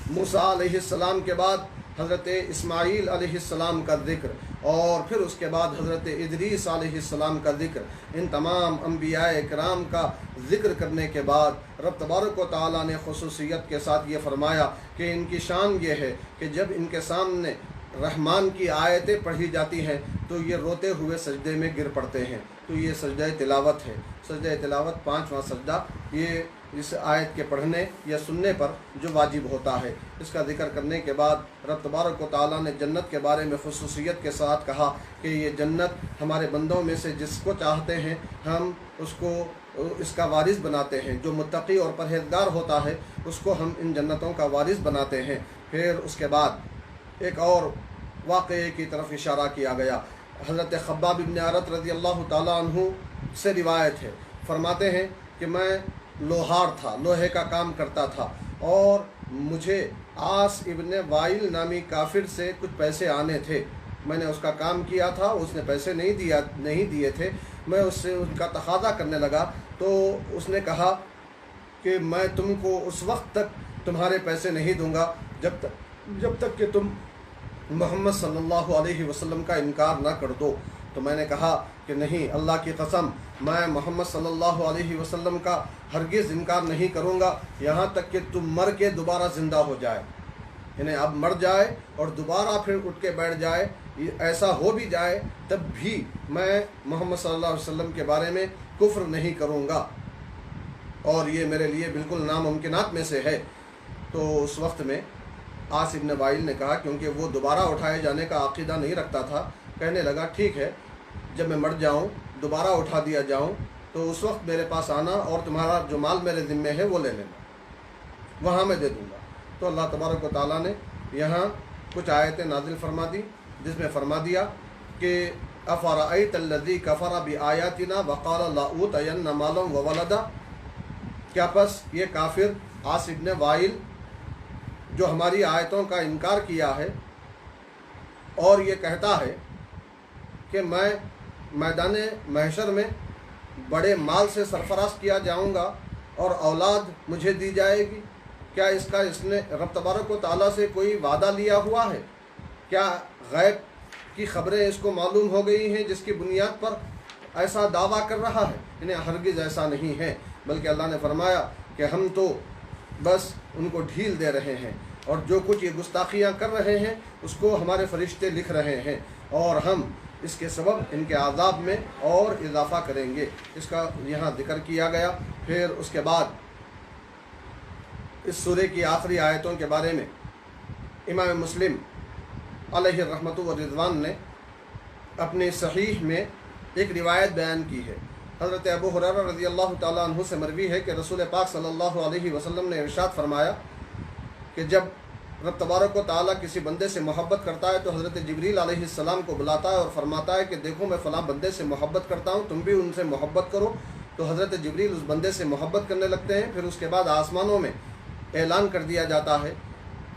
موسیٰ علیہ السلام کے بعد حضرت اسماعیل علیہ السلام کا ذکر، اور پھر اس کے بعد حضرت ادریس علیہ السلام کا ذکر۔ ان تمام انبیاء کرام کا ذکر کرنے کے بعد رب تبارک و تعالیٰ نے خصوصیت کے ساتھ یہ فرمایا کہ ان کی شان یہ ہے کہ جب ان کے سامنے رحمان کی آیتیں پڑھی جاتی ہیں تو یہ روتے ہوئے سجدے میں گر پڑتے ہیں۔ تو یہ سجدہ تلاوت ہے، سجدہ تلاوت 5واں سجدہ، یہ اس آیت کے پڑھنے یا سننے پر جو واجب ہوتا ہے۔ اس کا ذکر کرنے کے بعد رب تبارک و تعالیٰ نے جنت کے بارے میں خصوصیت کے ساتھ کہا کہ یہ جنت ہمارے بندوں میں سے جس کو چاہتے ہیں ہم اس کا وارث بناتے ہیں، جو متقی اور پرہیزگار ہوتا ہے اس کو ہم ان جنتوں کا وارث بناتے ہیں۔ پھر اس کے بعد ایک اور واقعے کی طرف اشارہ کیا گیا۔ حضرت خباب بن عرت رضی اللہ تعالیٰ عنہ سے روایت ہے، فرماتے ہیں کہ میں لوہار تھا، لوہے کا کام کرتا تھا، اور مجھے عاص ابن وائل نامی کافر سے کچھ پیسے آنے تھے۔ میں نے اس کا کام کیا تھا، اس نے پیسے نہیں دیے تھے۔ میں اس سے ان کا تقاضا کرنے لگا تو اس نے کہا کہ میں تم کو اس وقت تک تمہارے پیسے نہیں دوں گا جب تک کہ تم محمد صلی اللہ علیہ وسلم کا انکار نہ کر دو۔ تو میں نے کہا کہ نہیں، اللہ کی قسم میں محمد صلی اللہ علیہ وسلم کا ہرگز انکار نہیں کروں گا یہاں تک کہ تم مر کے دوبارہ زندہ ہو جائے، یعنی اب مر جائے اور دوبارہ پھر اٹھ کے بیٹھ جائے، ایسا ہو بھی جائے تب بھی میں محمد صلی اللہ علیہ وسلم کے بارے میں کفر نہیں کروں گا، اور یہ میرے لیے بالکل ناممکنات میں سے ہے۔ تو اس وقت میں عاص ابن وائل نے کہا، کیونکہ وہ دوبارہ اٹھائے جانے کا عقیدہ نہیں رکھتا تھا، کہنے لگا ٹھیک ہے، جب میں مر جاؤں دوبارہ اٹھا دیا جاؤں تو اس وقت میرے پاس آنا اور تمہارا جو مال میرے ذمے ہے وہ لے لینا، وہاں میں دے دوں گا۔ تو اللہ تبارک و تعالیٰ نے یہاں کچھ آیتیں نازل فرما دی، جس میں فرما دیا کہ افرأیت الذی کفر بآیاتنا وقال لأوتین مالا وولدا، کیا پس یہ کافر عاص ابن وائل جو ہماری آیتوں کا انکار کیا ہے اور یہ کہتا ہے کہ میں میدان محشر میں بڑے مال سے سرفراز کیا جاؤں گا اور اولاد مجھے دی جائے گی، کیا اس نے رب تبارک و تعالیٰ سے کوئی وعدہ لیا ہوا ہے؟ کیا غیب کی خبریں اس کو معلوم ہو گئی ہیں جس کی بنیاد پر ایسا دعویٰ کر رہا ہے؟ انہیں ہرگز ایسا نہیں ہے، بلکہ اللہ نے فرمایا کہ ہم تو بس ان کو ڈھیل دے رہے ہیں، اور جو کچھ یہ گستاخیاں کر رہے ہیں اس کو ہمارے فرشتے لکھ رہے ہیں، اور ہم اس کے سبب ان کے عذاب میں اور اضافہ کریں گے۔ اس کا یہاں ذکر کیا گیا۔ پھر اس کے بعد اس سورہ کی آخری آیتوں کے بارے میں امام مسلم علیہ الرحمۃ والرضوان نے اپنی صحیح میں ایک روایت بیان کی ہے۔ حضرت ابو ہریرہ رضی اللہ تعالیٰ عنہ سے مروی ہے کہ رسول پاک صلی اللہ علیہ وسلم نے ارشاد فرمایا کہ جب رب تبارک و تعالیٰ کسی بندے سے محبت کرتا ہے تو حضرت جبریل علیہ السلام کو بلاتا ہے اور فرماتا ہے کہ دیکھو میں فلاں بندے سے محبت کرتا ہوں، تم بھی ان سے محبت کرو۔ تو حضرت جبریل اس بندے سے محبت کرنے لگتے ہیں۔ پھر اس کے بعد آسمانوں میں اعلان کر دیا جاتا ہے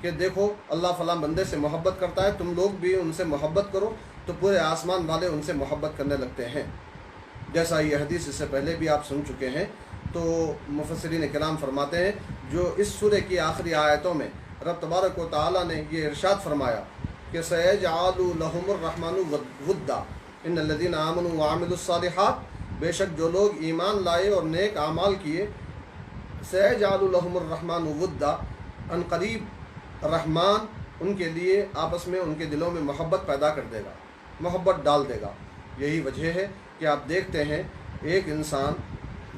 کہ دیکھو اللہ فلاں بندے سے محبت کرتا ہے، تم لوگ بھی ان سے محبت کرو۔ تو پورے آسمان والے ان سے محبت کرنے لگتے ہیں، جیسا یہ حدیث اس سے پہلے بھی آپ سن چکے ہیں۔ تو مفسرین کرام فرماتے ہیں جو اس سورہ کی آخری آیتوں میں رب تبارک و تعالیٰ نے یہ ارشاد فرمایا کہ سَيَجْعَلُ لَهُمُ الرَّحْمَنُ وُدًّا إِنَّ الَّذِينَ آمَنُوا وَعَمِلُوا الصَّالِحَاتِ، بے شک جو لوگ ایمان لائے اور نیک اعمال کیے، سَيَجْعَلُ لَهُمُ الرَّحْمَنُ وُدًّا، ان قریب رحمان ان کے لیے آپس میں ان کے دلوں میں محبت پیدا کر دے گا، محبت ڈال دے گا۔ یہی وجہ ہے کہ آپ دیکھتے ہیں ایک انسان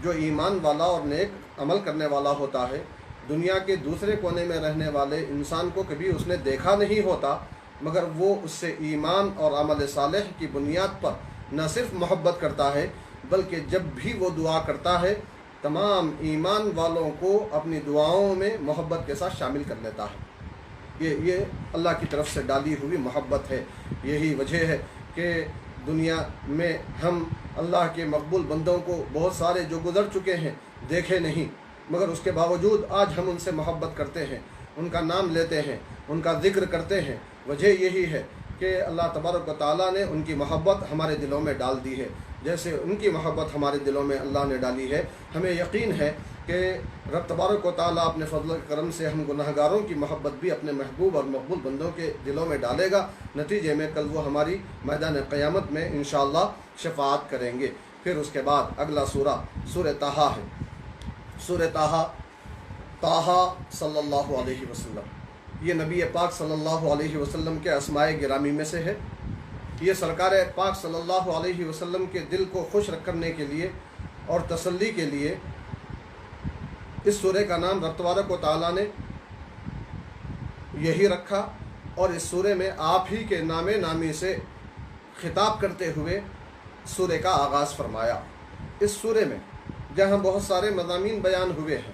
جو ایمان والا اور نیک عمل کرنے والا ہوتا ہے، دنیا کے دوسرے کونے میں رہنے والے انسان کو کبھی اس نے دیکھا نہیں ہوتا، مگر وہ اس سے ایمان اور عمل صالح کی بنیاد پر نہ صرف محبت کرتا ہے بلکہ جب بھی وہ دعا کرتا ہے تمام ایمان والوں کو اپنی دعاؤں میں محبت کے ساتھ شامل کر لیتا ہے۔ یہ اللہ کی طرف سے ڈالی ہوئی محبت ہے۔ یہی وجہ ہے کہ دنیا میں ہم اللہ کے مقبول بندوں کو بہت سارے جو گزر چکے ہیں دیکھے نہیں، مگر اس کے باوجود آج ہم ان سے محبت کرتے ہیں، ان کا نام لیتے ہیں، ان کا ذکر کرتے ہیں۔ وجہ یہی ہے کہ اللہ تبارک و تعالیٰ نے ان کی محبت ہمارے دلوں میں ڈال دی ہے، جیسے ان کی محبت ہمارے دلوں میں اللہ نے ڈالی ہے۔ ہمیں یقین ہے کہ رب تبارک و تعالیٰ اپنے فضل و کرم سے ہم گناہ گاروں کی محبت بھی اپنے محبوب اور مقبول بندوں کے دلوں میں ڈالے گا۔ نتیجے میں کل وہ ہماری میدان قیامت میں انشاءاللہ شفاعت کریں گے۔ پھر اس کے بعد اگلا سورہ سورہ طٰہٰ ہے۔ سورہ طٰہٰ صلی اللہ علیہ وسلم، یہ نبی پاک صلی اللہ علیہ وسلم کے اسماء گرامی میں سے ہے۔ یہ سرکار پاک صلی اللہ علیہ وسلم کے دل کو خوش کرنے کے لیے اور تسلی کے لیے اس سورہ کا نام رب تبارک و تعالیٰ نے یہی رکھا، اور اس سورہ میں آپ ہی کے نام نامی سے خطاب کرتے ہوئے سورہ کا آغاز فرمایا۔ اس سورہ میں جہاں بہت سارے مضامین بیان ہوئے ہیں،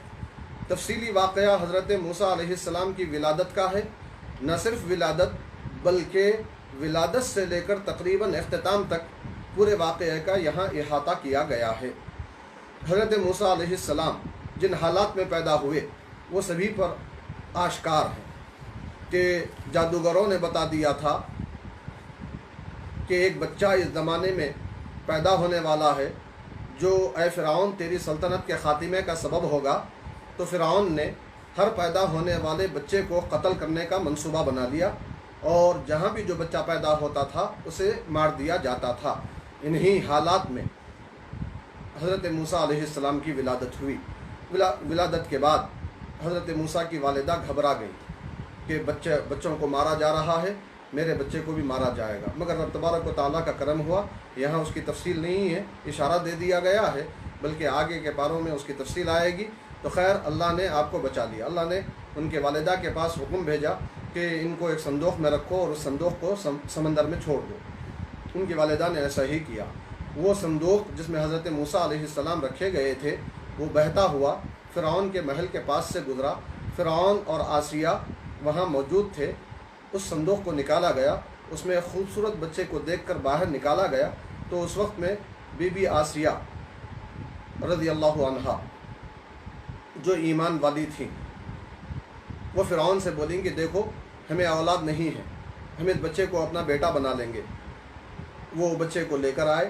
تفصیلی واقعہ حضرت موسیٰ علیہ السلام کی ولادت کا ہے، نہ صرف ولادت بلکہ ولادت سے لے کر تقریباً اختتام تک پورے واقعے کا یہاں احاطہ کیا گیا ہے۔ حضرت موسیٰ علیہ السلام جن حالات میں پیدا ہوئے وہ سبھی پر آشکار ہیں کہ جادوگروں نے بتا دیا تھا کہ ایک بچہ اس زمانے میں پیدا ہونے والا ہے جو اے فرعون تیری سلطنت کے خاتمے کا سبب ہوگا۔ تو فرعون نے ہر پیدا ہونے والے بچے کو قتل کرنے کا منصوبہ بنا لیا، اور جہاں بھی جو بچہ پیدا ہوتا تھا اسے مار دیا جاتا تھا۔ انہی حالات میں حضرت موسیٰ علیہ السلام کی ولادت ہوئی۔ ولادت کے بعد حضرت موسیٰ کی والدہ گھبرا گئی کہ بچوں کو مارا جا رہا ہے، میرے بچے کو بھی مارا جائے گا، مگر رب تبارک و تعالیٰ کا کرم ہوا، یہاں اس کی تفصیل نہیں ہے، اشارہ دے دیا گیا ہے، بلکہ آگے کے پاروں میں اس کی تفصیل آئے گی۔ تو خیر اللہ نے آپ کو بچا لیا۔ اللہ نے ان کے والدہ کے پاس حکم بھیجا کہ ان کو ایک صندوق میں رکھو اور اس صندوق کو سمندر میں چھوڑ دو۔ ان کی والدہ نے ایسا ہی کیا۔ وہ صندوق جس میں حضرت موسیٰ علیہ السلام رکھے گئے تھے وہ بہتا ہوا فرعون کے محل کے پاس سے گزرا۔ فرعون اور آسیہ وہاں موجود تھے۔ اس صندوق کو نکالا گیا، اس میں ایک خوبصورت بچے کو دیکھ کر باہر نکالا گیا۔ تو اس وقت میں بی بی آسیہ رضی اللہ عنہا جو ایمان والی تھیں وہ فرعون سے بولیں کہ دیکھو ہمیں اولاد نہیں ہے، ہم اس بچے کو اپنا بیٹا بنا لیں گے۔ وہ بچے کو لے کر آئے۔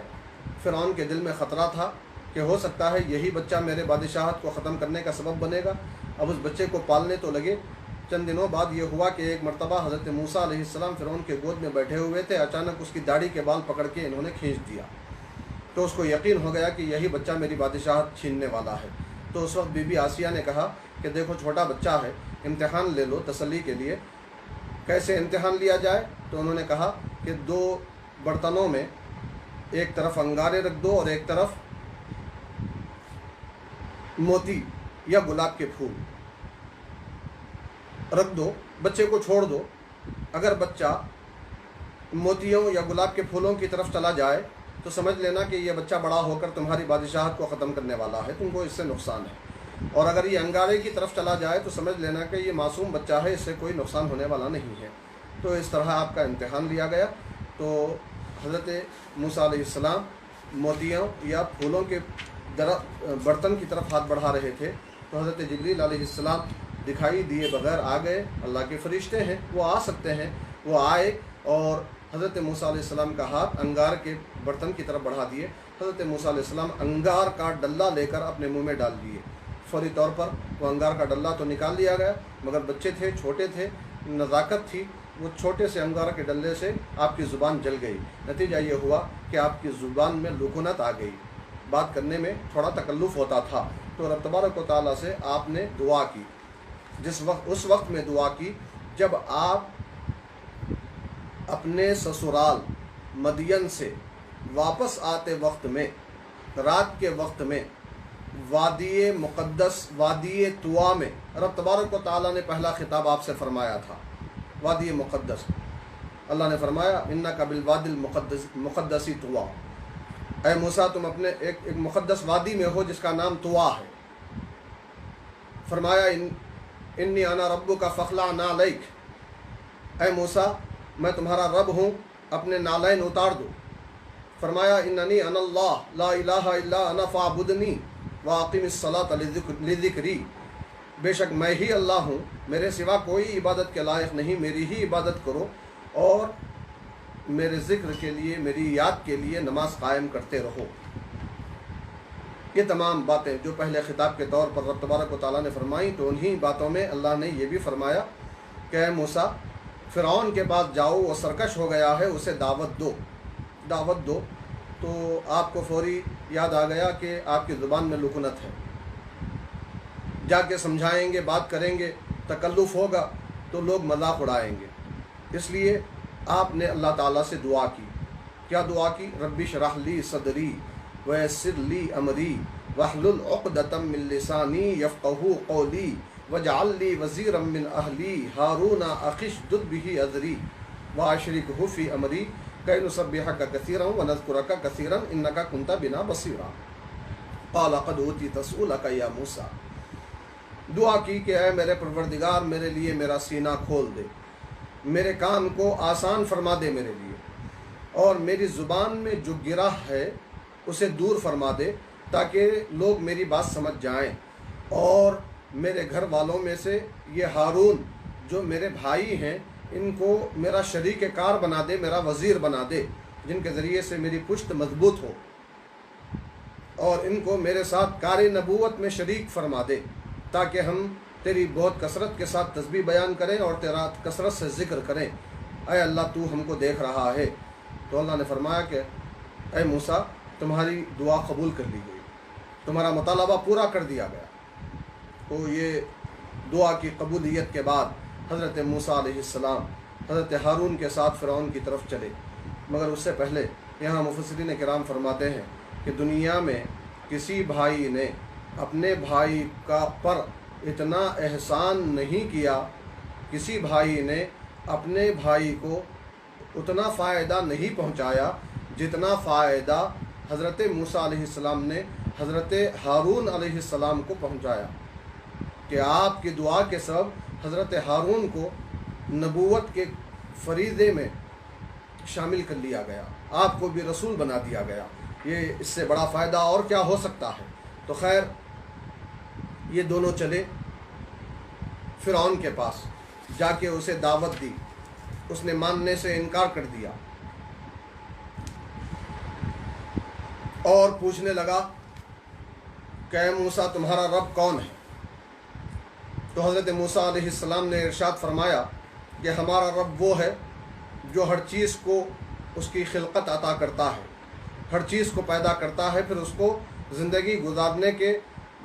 فرعون کے دل میں خطرہ تھا کہ ہو سکتا ہے یہی بچہ میرے بادشاہت کو ختم کرنے کا سبب بنے گا۔ اب اس بچے کو پالنے تو لگے۔ چند دنوں بعد یہ ہوا کہ ایک مرتبہ حضرت موسیٰ علیہ السلام فرعون کے گود میں بیٹھے ہوئے تھے، اچانک اس کی داڑھی کے بال پکڑ کے انہوں نے کھینچ دیا۔ تو اس کو یقین ہو گیا کہ یہی بچہ میری بادشاہت چھیننے والا ہے۔ تو اس وقت بی بی آسیہ نے کہا کہ دیکھو چھوٹا بچہ ہے، इम्तिहान ले लो तसल्ली के लिए। कैसे इम्तिहान लिया जाए? तो उन्होंने कहा कि 2 बर्तनों में एक तरफ अंगारे रख दो और एक तरफ मोती या गुलाब के फूल रख दो, बच्चे को छोड़ दो। अगर बच्चा मोतियों या गुलाब के फूलों की तरफ चला जाए तो समझ लेना कि ये बच्चा बड़ा होकर तुम्हारी बादशाहत को ख़त्म करने वाला है, तुमको इससे नुकसान है। और अगर ये अंगारे की तरफ चला जाए तो समझ लेना कि ये मासूम बच्चा है, इससे कोई नुकसान होने वाला नहीं है। तो इस तरह आपका इम्तिहान लिया गया। तो हज़रत मूसा अलैहिस्सलाम मोतियों या फूलों के बर्तन की तरफ हाथ बढ़ा रहे थे तो हज़रत जिब्रील अलैहिस्सलाम दिखाई दिए बगैर आ गए। अल्लाह के फरिश्ते हैं, वो आ सकते हैं। वो आए और हज़रत मूसा अलैहिस्सलाम का हाथ अंगार के बर्तन की तरफ बढ़ा दिए। हज़रत मूसा अलैहिस्सलाम अंगार का डल्ला लेकर अपने मुंह में डाल दिए। फौरी तौर पर वो अंगार का डल्ला तो निकाल लिया गया, मगर बच्चे थे, छोटे थे, नज़ाकत थी, वो छोटे से अंगार के डल्ले से आपकी ज़ुबान जल गई। नतीजा ये हुआ कि आपकी ज़ुबान में लुकुनत आ गई, बात करने में थोड़ा तकल्लुफ़ होता था। तो रब तबारक व तआला से आपने दुआ की, उस वक्त में दुआ की जब आप अपने ससुराल मदियन से वापस आते वक्त में, रात के वक्त में, वादी मुक़द्दस, वादी तुआ में रब तबारक व तआला ने पहला खिताब आपसे फरमाया था। वादी मुक़द्दस, अल्लाह ने फरमाया इन्नका बिल वादिल मुक़द्दसी तुआ, ऐ मूसा तुम अपने एक मुक़द्दस वादी में हो जिसका नाम तुआ है। फरमाया इन्नी अना रब्बुका फ़ख़्ला नालैक, ऐ मूसा मैं तुम्हारा रब हूँ, अपने नालैन उतार दो। फरमाया इन्ननी अनल्लाह ला इलाहा इल्ला अना फ़अबुदनी व अक़िमिस्सलात लिज़िक्री, बेशक मैं ही अल्लाह हूँ, मेरे सिवा कोई इबादत के लायक नहीं, मेरी ही इबादत करो और मेरे ज़िक्र के लिए, मेरी याद के लिए नमाज कायम करते रहो। ये तमाम बातें जो पहले ख़िताब के तौर पर रब तबारक व तआला ने फरमाई, तो उन्हीं बातों में अल्लाह ने ये भी फरमाया कि मूसा फ़िरौन के पास जाओ, वो सरकश हो गया है, उसे दावत दो। तो आपको फौरी याद आ गया कि आपकी ज़ुबान में लुकुनत है, जाके समझाएंगे, बात करेंगे, तकल्लुफ़ होगा तो लोग मजाक उड़ाएंगे। इसलिए आपने अल्लाह ताला से दुआ की। क्या दुआ की? रब्बि शरह ली सदरी वयस्सिर ली अमरी वहलुल उक़दतम मिन लिसानी यफ़क़हू क़ौली वजअल ली वज़ीरम मिन अहली हारून अख़िशदुद बिही अज़री वअशरिकहु फ़ी अमरी कै नुसब्बिहका कसीरन व नज़कुरका कसीरन इन्नका कुन्ता बिना बसीरा क़ाल क़द ऊतीता सुअलका या मूसा। दुआ की कि ऐ मेरे परवरदिगार, मेरे लिए मेरा सीना खोल दे, मेरे काम को आसान फरमा दे मेरे लिए, और मेरी ज़ुबान में जो गिरह है उसे दूर फरमा दे ताकि लोग मेरी बात समझ जाएं, और मेरे घर वालों में से ये हारून जो मेरे भाई हैं इनको मेरा शरीक कार बना दे, मेरा वज़ीर बना दे, जिनके ज़रिए से मेरी पुश्त मजबूत हो, और इनको मेरे साथ कार नबूवत में शरीक फरमा दे ताकि हम तेरी बहुत कसरत के साथ तस्बीह बयान करें और तेरा कसरत से ज़िक्र करें। ऐ अल्लाह तू हमको देख रहा है। तो अल्लाह ने फरमाया कि ऐ मूसा तुम्हारी दुआ कबूल कर ली गई, तुम्हारा मुतालबा पूरा कर दिया गया। तो ये दुआ की कबूलियत के बाद हज़रत मूसा अलैहिस्सलाम हज़रत हारून के साथ फ़िरौन की तरफ चले। मगर उससे पहले यहाँ मुफस्सिरीन किराम फरमाते हैं कि दुनिया में किसी भाई ने अपने भाई का पर इतना एहसान नहीं किया, किसी भाई ने अपने भाई को उतना फ़ायदा नहीं पहुँचाया जितना फ़ायदा हज़रत मूसा अलैहिस्सलाम ने हज़रत हारून अलैहिस्सलाम को पहुँचाया। कि आपकी दुआ के सब हज़रत हारून को नबूवत के फरीज़े में शामिल कर लिया गया, आपको भी रसूल बना दिया गया। ये इससे बड़ा फ़ायदा और क्या हो सकता है। तो खैर ये दोनों चले फ़िरौन के पास, जाके उसे दावत दी, उसने मानने से इनकार कर दिया और पूछने लगा कि मूसा तुम्हारा रब कौन है। तो हज़रत मूसा अलैहिस्सलाम ने इरशाद फरमाया कि हमारा रब वो है जो हर चीज़ को उसकी खिलकत अता करता है, हर चीज़ को पैदा करता है, फिर उसको ज़िंदगी गुजारने के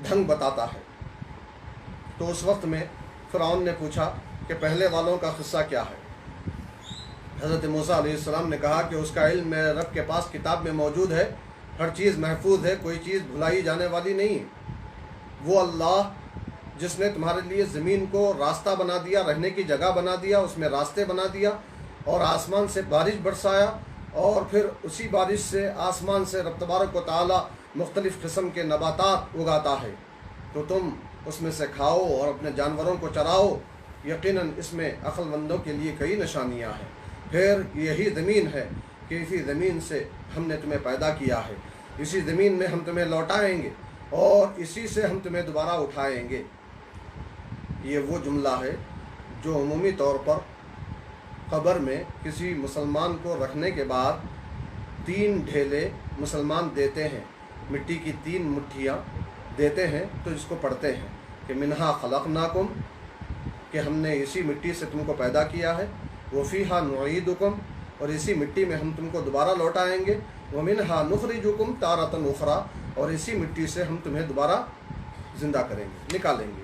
ढंग बताता है। तो उस वक्त में फ़िरौन ने पूछा कि पहले वालों का क़िस्सा क्या है। हज़रत मूसा अलैहिस्सलाम ने कहा कि उसका इल्म मेरे रब के पास किताब में मौजूद है, हर चीज़ महफूज है, कोई चीज़ भुलाई जाने वाली नहीं है। वो अल्लाह जिसने तुम्हारे लिए ज़मीन को रास्ता बना दिया, रहने की जगह बना दिया, उसमें रास्ते बना दिया और आसमान से बारिश बरसाया और फिर उसी बारिश से आसमान से रब तबारक व तआला मुख्तलिफ़ किस्म के नबातात उगाता है, तो तुम उसमें से खाओ और अपने जानवरों को चराओ। यकीनन इसमें अक्लमंदों के लिए कई निशानियाँ हैं। फिर यही ज़मीन है कि इसी ज़मीन से हमने तुम्हें पैदा किया है, इसी ज़मीन में हम तुम्हें लौटाएंगे और इसी से हम तुम्हें दोबारा उठाएंगे। ये वो जुमला है जो अमूमी तौर पर क़ब्र में किसी मुसलमान को रखने के बाद 3 ढेले मुसलमान देते हैं, मिट्टी की 3 मुट्ठियाँ देते हैं, तो इसको पढ़ते हैं कि मिन्हा खलक़नाकुम, कि हमने इसी मिट्टी से तुमको पैदा किया है, वफ़ीहा नुईदुकुम, और इसी मिट्टी में हम तुमको दोबारा लौटाएंगे, व मिन्हा नुखरिजुकुम तारतन उखरा, और इसी मिट्टी से हम तुम्हें दोबारा ज़िंदा करेंगे, निकालेंगे।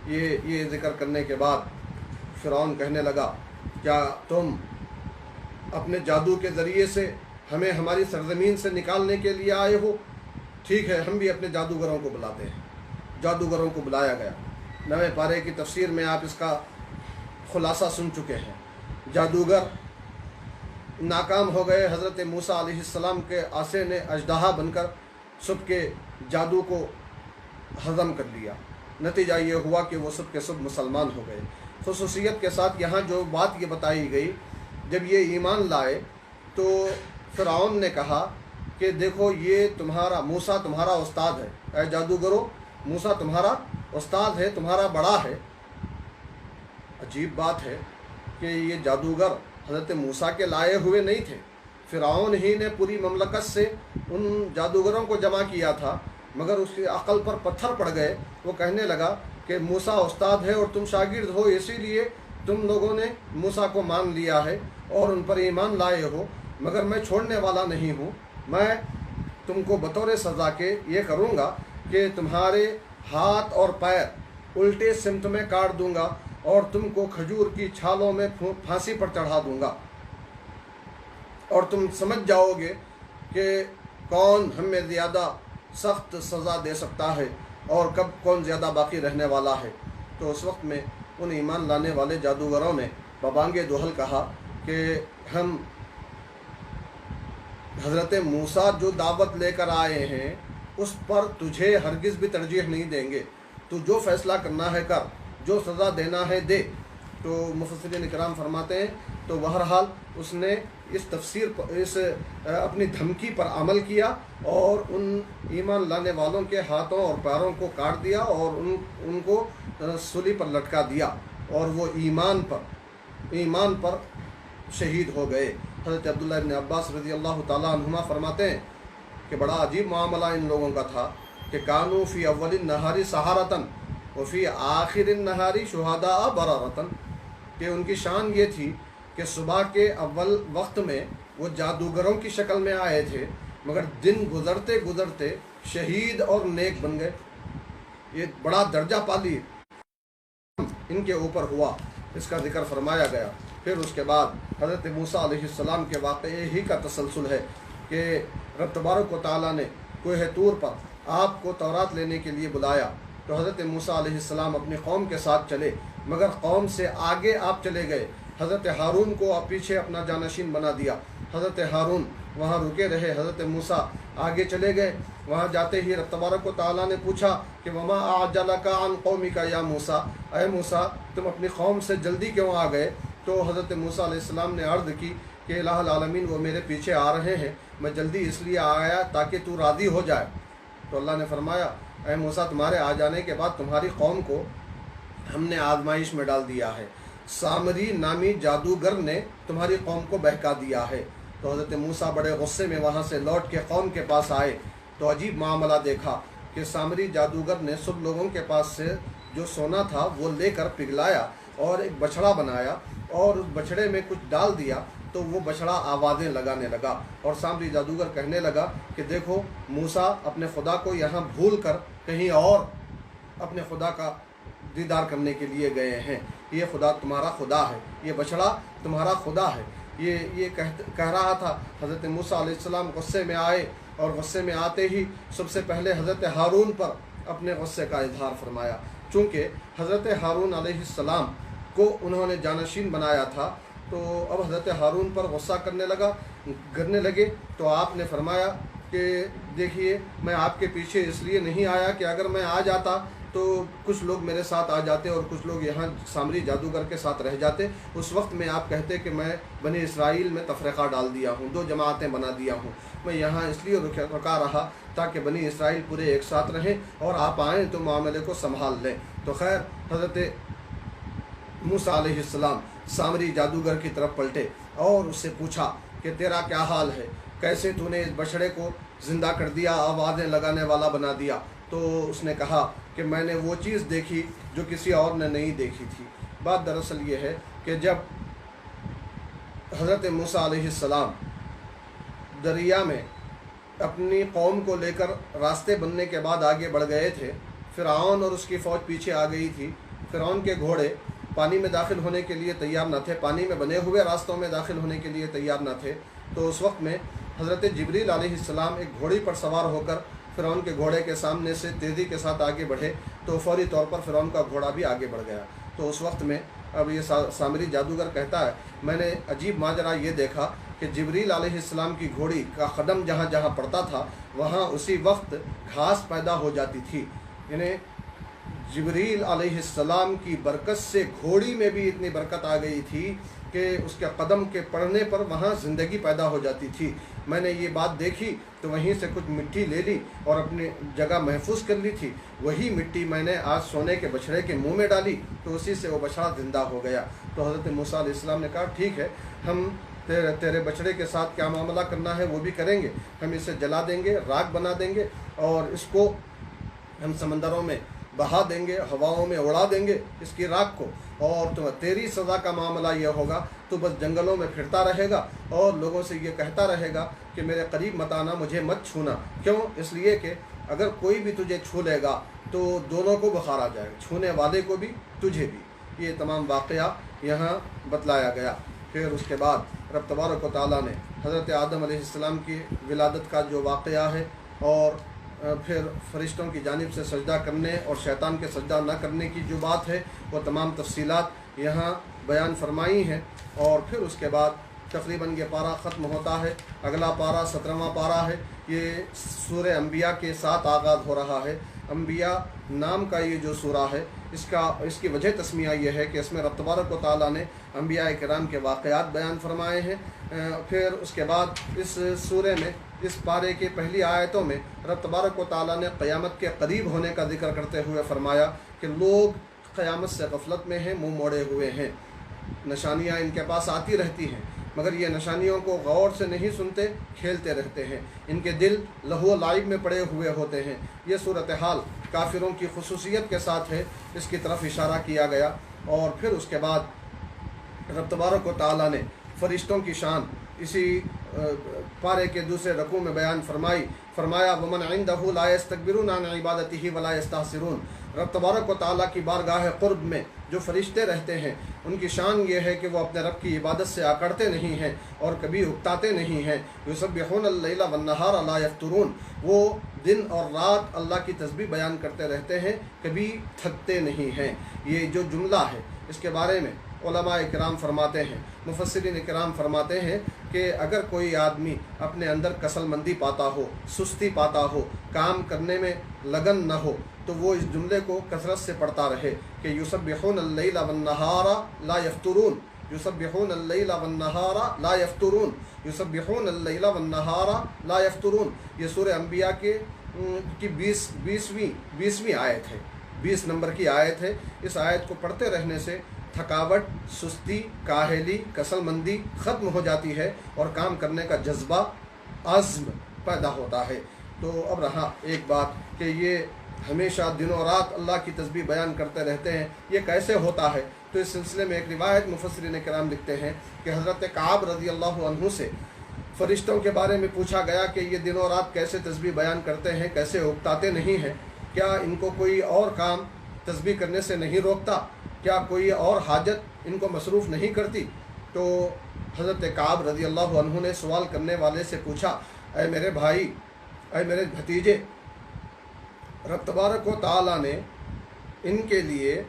ये ज़िक्र करने के बाद फ़िरौन कहने लगा, क्या तुम अपने जादू के ज़रिए से हमें हमारी सरज़मीन से निकालने के लिए आए हो? ठीक है, हम भी अपने जादूगरों को बुलाते हैं। जादूगरों को बुलाया गया। 9वें पारे की तफसीर में आप इसका खुलासा सुन चुके हैं। जादूगर नाकाम हो गए। हज़रत मूसा अलैहिस्सलाम के आसे ने अजदहा बनकर सब के जादू को हज़म कर लिया। नतीजा ये हुआ कि वो सब के सब मुसलमान हो गए। खुसूसियत के साथ यहाँ जो बात ये बताई गई, जब ये ईमान लाए तो फ़िरौन ने कहा कि देखो ये तुम्हारा मूसा तुम्हारा उस्ताद है, ऐ जादूगरो, मूसा तुम्हारा उस्ताद है, तुम्हारा बड़ा है। अजीब बात है कि ये जादूगर हज़रत मूसा के लाए हुए नहीं थे, फ़िरौन ही ने पूरी ममलकत से उन जादूगरों को जमा किया था, मगर उसकी अक़ल पर पत्थर पड़ गए। वो कहने लगा कि मूसा उस्ताद है और तुम शागिर्द हो, इसीलिए तुम लोगों ने मूसा को मान लिया है और उन पर ईमान लाए हो, मगर मैं छोड़ने वाला नहीं हूँ। मैं तुमको बतौर सज़ा के ये करूँगा कि तुम्हारे हाथ और पैर उल्टे सिमत में काट दूँगा और तुमको खजूर की छालों में फांसी पर चढ़ा दूँगा, और तुम समझ जाओगे कि कौन हमें ज़्यादा सख्त सज़ा दे सकता है और कब कौन ज़्यादा बाकी रहने वाला है। तो उस वक्त में उन ईमान लाने वाले जादूगरों ने बबांगे दुहल कहा कि हम हज़रत मूसा जो दावत लेकर आए हैं उस पर तुझे हरगिज़ भी तरजीह नहीं देंगे, तू जो फ़ैसला करना है कर, जो सज़ा देना है दे। तो मुफस्सिरीन इकराम फरमाते हैं तो बहरहाल उसने इस तफसीर पर, इस अपनी धमकी पर अमल किया और उन ईमान लाने वालों के हाथों और पैरों को काट दिया और उनको सूली पर लटका दिया और वो ईमान पर शहीद हो गए। हज़रत अब्दुल्लाह इब्न अब्बास रज़ी अल्लाह ताला अन्हुमा फरमाते हैं कि बड़ा अजीब मामला इन लोगों का था कि कानू फ़ी अव्वलिन नहारी सहारतन व फ़ी आखिरिन नहारी शुहदा बरारतन, कि उनकी शान ये थी कि सुबह के अव्वल वक्त में वो जादूगरों की शक्ल में आए थे, मगर दिन गुज़रते गुज़रते शहीद और नेक बन गए। ये बड़ा दर्जा पाली इनके ऊपर हुआ, इसका ज़िक्र फरमाया गया। फिर उसके बाद हज़रत मूसा अलैहिस्सलाम के वाक़े ही का तसलसल है कि रब तबारक व तआला ने कोह तूर पर आपको तौरात लेने के लिए बुलाया, तो हज़रत मूसा अलैहिस्सलाम अपनी कौम के साथ चले, मगर कौम से आगे आप चले गए। हज़रत हारून को आप पीछे अपना जानशीन बना दिया। हज़रत हारून वहाँ रुके रहे, हज़रत मूसा आगे चले गए। वहाँ जाते ही रब तबारक व तआला ने पूछा कि वमा अअजलका अन कौमिका या मूसा, अय मूसा तुम अपनी कौम से जल्दी क्यों आ गए? तो हज़रत मूसा अलैहिस्सलाम ने अर्ज़ की कि इलाहुल आलमीन वो मेरे पीछे आ रहे हैं, मैं जल्दी इसलिए आया ताकि तू राज़ी हो जाए। तो अल्लाह ने फरमाया, अय मूसा तुम्हारे आ जाने के बाद तुम्हारी कौम को हमने आजमाइश में डाल दिया है, सामरी नामी जादूगर ने तुम्हारी कौम को बहका दिया है। तो हज़रत मूसा बड़े गुस्से में वहाँ से लौट के कौम के पास आए तो अजीब मामला देखा कि सामरी जादूगर ने सब लोगों के पास से जो सोना था वो लेकर पिघलाया और एक बछड़ा बनाया और उस बछड़े में कुछ डाल दिया, तो वो बछड़ा आवाज़ें लगाने लगा और सामरी जादूगर कहने लगा कि देखो मूसा अपने खुदा को यहाँ भूल कर कहीं और अपने खुदा का दीदार करने के लिए गए हैं। ये खुदा तुम्हारा खुदा है, ये बछड़ा तुम्हारा खुदा है। ये कह रहा था। हज़रत मूसा अलैहिस्सलाम गुस्से में आए और गुस्से में आते ही सबसे पहले हज़रत हारून पर अपने गुस्से का इजहार फरमाया। चूँकि हज़रत हारून अलैहिस्सलाम को उन्होंने जानशीन बनाया था, तो अब हज़रत हारून पर गुस्सा करने लगे। तो आपने फरमाया कि देखिए, मैं आपके पीछे इसलिए नहीं आया कि अगर मैं आ जाता तो कुछ लोग मेरे साथ आ जाते और कुछ लोग यहाँ सामरी जादूगर के साथ रह जाते। उस वक्त में आप कहते कि मैं बनी इसराइल में तफरीक़ा डाल दिया हूँ, 2 जमातें बना दिया हूँ। मैं यहाँ इसलिए रुका रहा ताकि बनी इसराइल पूरे एक साथ रहें और आप आएँ तो मामले को संभाल लें। तो खैर, हज़रत मूसा अलैहिस्सलाम सामरी जादूगर की तरफ पलटे और उससे पूछा कि तेरा क्या हाल है, कैसे तूने इस बछड़े को ज़िंदा कर दिया, आवाज़ें लगाने वाला बना दिया। तो उसने कहा कि मैंने वो चीज़ देखी जो किसी और ने नहीं देखी थी। बात दरअसल ये है कि जब हज़रत मूसा अलैहिस्सलाम दरिया में अपनी कौम को लेकर रास्ते बनने के बाद आगे बढ़ गए थे, फ़िरऔन और उसकी फ़ौज पीछे आ गई थी। फ़िरऔन के घोड़े पानी में दाखिल होने के लिए तैयार न थे, पानी में बने हुए रास्तों में दाखिल होने के लिए तैयार न थे। तो उस वक्त में हज़रत जिब्रील अलैहिस्सलाम एक घोड़ी पर सवार होकर फ़िरऔन के घोड़े के सामने से तेज़ी के साथ आगे बढ़े, तो फौरी तौर पर फ़िरऔन का घोड़ा भी आगे बढ़ गया। तो उस वक्त में अब ये सामरी जादूगर कहता है, मैंने अजीब माजरा ये देखा कि जिब्रील अलैहिस्सलाम की घोड़ी का कदम जहाँ जहाँ पड़ता था वहाँ उसी वक्त घास पैदा हो जाती थी। यानी जिब्रील अलैहिस्सलाम की बरकत से घोड़ी में भी इतनी बरकत आ गई थी कि उसके कदम के पड़ने पर वहाँ ज़िंदगी पैदा हो जाती थी। मैंने ये बात देखी तो वहीं से कुछ मिट्टी ले ली और अपनी जगह महफूज कर ली थी। वही मिट्टी मैंने आज सोने के बछड़े के मुंह में डाली तो उसी से वो बछड़ा ज़िंदा हो गया। तो हज़रत मूसा अलैहिस्सलाम ने कहा, ठीक है, हम तेरे बछड़े के साथ क्या मामला करना है वो भी करेंगे। हम इसे जला देंगे, राख बना देंगे और इसको हम समंदरों में बहा देंगे, हवाओं में उड़ा देंगे इसकी राख को, और तो तेरी सज़ा का मामला यह होगा, तो बस जंगलों में फिरता रहेगा और लोगों से ये कहता रहेगा कि मेरे करीब मत आना, मुझे मत छूना। क्यों? इसलिए कि अगर कोई भी तुझे छू लेगा तो दोनों को बुखार आ जाएगा, छूने वाले को भी तुझे भी। ये तमाम वाक़या यहाँ बतलाया गया। फिर उसके बाद रब तबारक व तआला ने हज़रत आदम अलैहिस्सलाम की विलादत का जो वाक़या है और फिर फरिश्तों की जानिब से सजदा करने और शैतान के सजदा न करने की जो बात है वो तमाम तफसीलात यहाँ बयान फरमाई हैं। और फिर उसके बाद तकरीबन ये पारा ख़त्म होता है। अगला पारा 17वां पारा है। ये सूरह अंबिया के साथ आगाज़ हो रहा है। अंबिया नाम का ये जो सूरा है इसकी वजह तस्मिया ये है कि इसमें रब तबारक व तआला ने अंबिया किराम के वाक़यात बयान फरमाए हैं। फिर उसके बाद इस सूरे में इस पारे की पहली आयतों में रब तबारक व तआला ने क़यामत के करीब होने का जिक्र करते हुए फरमाया कि लोग क़यामत से गफलत में हैं, मुँह मोड़े हुए हैं। निशानियाँ इनके पास आती रहती हैं मगर ये निशानियों को गौर से नहीं सुनते, खेलते रहते हैं। इनके दिल लहू लाइब में पड़े हुए होते हैं। ये सूरत हाल काफिरों की खुसूसियत के साथ है, इसकी तरफ इशारा किया गया। और फिर उसके बाद रब तबारक व तआला ने फरिश्तों की शान इसी पारे के दूसरे रकू में बयान फरमाया वमन इंदहु ला यस्तकबिरून अन इबादतिही वला यस्तहसिरून। रब तबारक व तआला की बारगाह क़ुर्ब में जो फरिश्ते रहते हैं उनकी शान ये है कि वो अपने रब की इबादत से आकड़ते नहीं हैं और कभी उकताते नहीं हैं। युसब्बिहूनल लैला वन्नहारा ला यफ्तुरून। वो दिन और रात अल्लाह की तस्बीह बयान करते रहते हैं, कभी थकते नहीं हैं। ये जो जुमला है इसके बारे में उलमा इकराम फरमाते हैं, मुफस्सिरीन इकराम फरमाते हैं कि अगर कोई आदमी अपने अंदर कसलमंदी पाता हो, सुस्ती पाता हो, काम करने में लगन न हो, तो वो इस जुमले को कसरत से पढ़ता रहे कि युसब्बिहूनल लैला वन्नहारा ला यफ्तुरून, युसब्बिहूनल लैला वन्नहारा ला यफ्तुरून, युसब्बिहूनल लैला वन्नहारा ला यफ्तुरून। ये सूरह अंबिया की 20वीं आयत है, 20 नंबर की आयत है। इस आयत को पढ़ते रहने से थकावट, सुस्ती, काहली, कसलमंदी ख़त्म हो जाती है और काम करने का जज्बा, आज़्म पैदा होता है। तो अब रहा एक बात कि ये हमेशा दिनों रात अल्लाह की तस्बीह बयान करते रहते हैं, ये कैसे होता है? तो इस सिलसिले में एक रिवायत मुफस्सिरीन किराम लिखते हैं कि हज़रत काब रज़ी अल्लाह अन्हु से फ़रिश्तों के बारे में पूछा गया कि ये दिनों रात कैसे तस्बीह बयान करते हैं, कैसे उकताते नहीं हैं, क्या इनको कोई और काम تسبیح کرنے سے نہیں روکتا؟ کیا کوئی اور حاجت ان کو مصروف نہیں کرتی؟ تو حضرت کعب رضی اللہ عنہ نے سوال کرنے والے سے پوچھا، اے میرے بھائی، اے میرے بھتیجے، رب تبارک و تعالیٰ نے ان کے لیے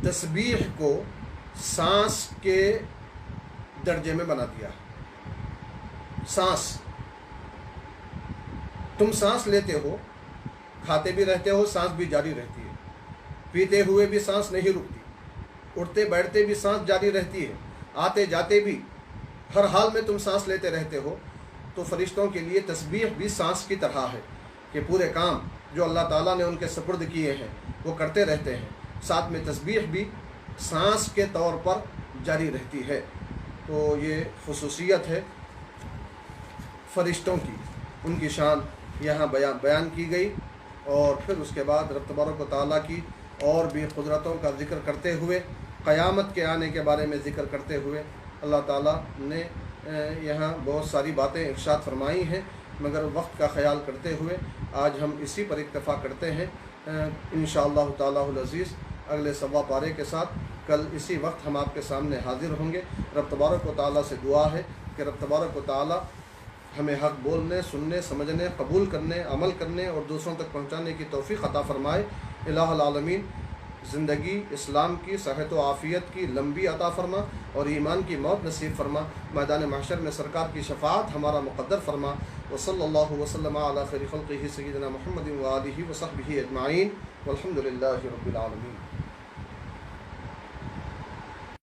تسبیح کو سانس کے درجے میں بنا دیا۔ سانس، تم سانس لیتے ہو، کھاتے بھی رہتے ہو، سانس بھی جاری رہتی ہے، پیتے ہوئے بھی سانس نہیں رکتی، اٹھتے بیٹھتے بھی سانس جاری رہتی ہے، آتے جاتے بھی، ہر حال میں تم سانس لیتے رہتے ہو۔ تو فرشتوں کے لیے تسبیح بھی سانس کی طرح ہے کہ پورے کام جو اللہ تعالیٰ نے ان کے سپرد کیے ہیں وہ کرتے رہتے ہیں، ساتھ میں تسبیح بھی سانس کے طور پر جاری رہتی ہے۔ تو یہ خصوصیت ہے فرشتوں کی، ان کی شان یہاں بیان کی گئی، اور پھر اس کے بعد رب تبارک و تعالیٰ کی اور بھی قدرتوں کا ذکر کرتے ہوئے، قیامت کے آنے کے بارے میں ذکر کرتے ہوئے اللہ تعالیٰ نے یہاں بہت ساری باتیں ارشاد فرمائی ہیں، مگر وقت کا خیال کرتے ہوئے آج ہم اسی پر اکتفا کرتے ہیں۔ انشاءاللہ تعالیٰ العزیز اگلے 15 پارے کے ساتھ کل اسی وقت ہم آپ کے سامنے حاضر ہوں گے۔ رب تبارک و تعالیٰ سے دعا ہے کہ رب تبارک و تعالیٰ ہمیں حق بولنے، سننے، سمجھنے، قبول کرنے، عمل کرنے اور دوسروں تک پہنچانے کی توفیق عطا فرمائے۔ الہ العالمین زندگی اسلام کی، صحت و عافیت کی لمبی عطا فرما اور ایمان کی موت نصیب فرما۔ میدان محشر میں سرکار کی شفاعت ہمارا مقدر فرما۔ وصلی اللہ وسلم علی خیر خلقہ سیدنا محمد و آلہ و صحبہ اجمعین والحمد للہ رب العالمین۔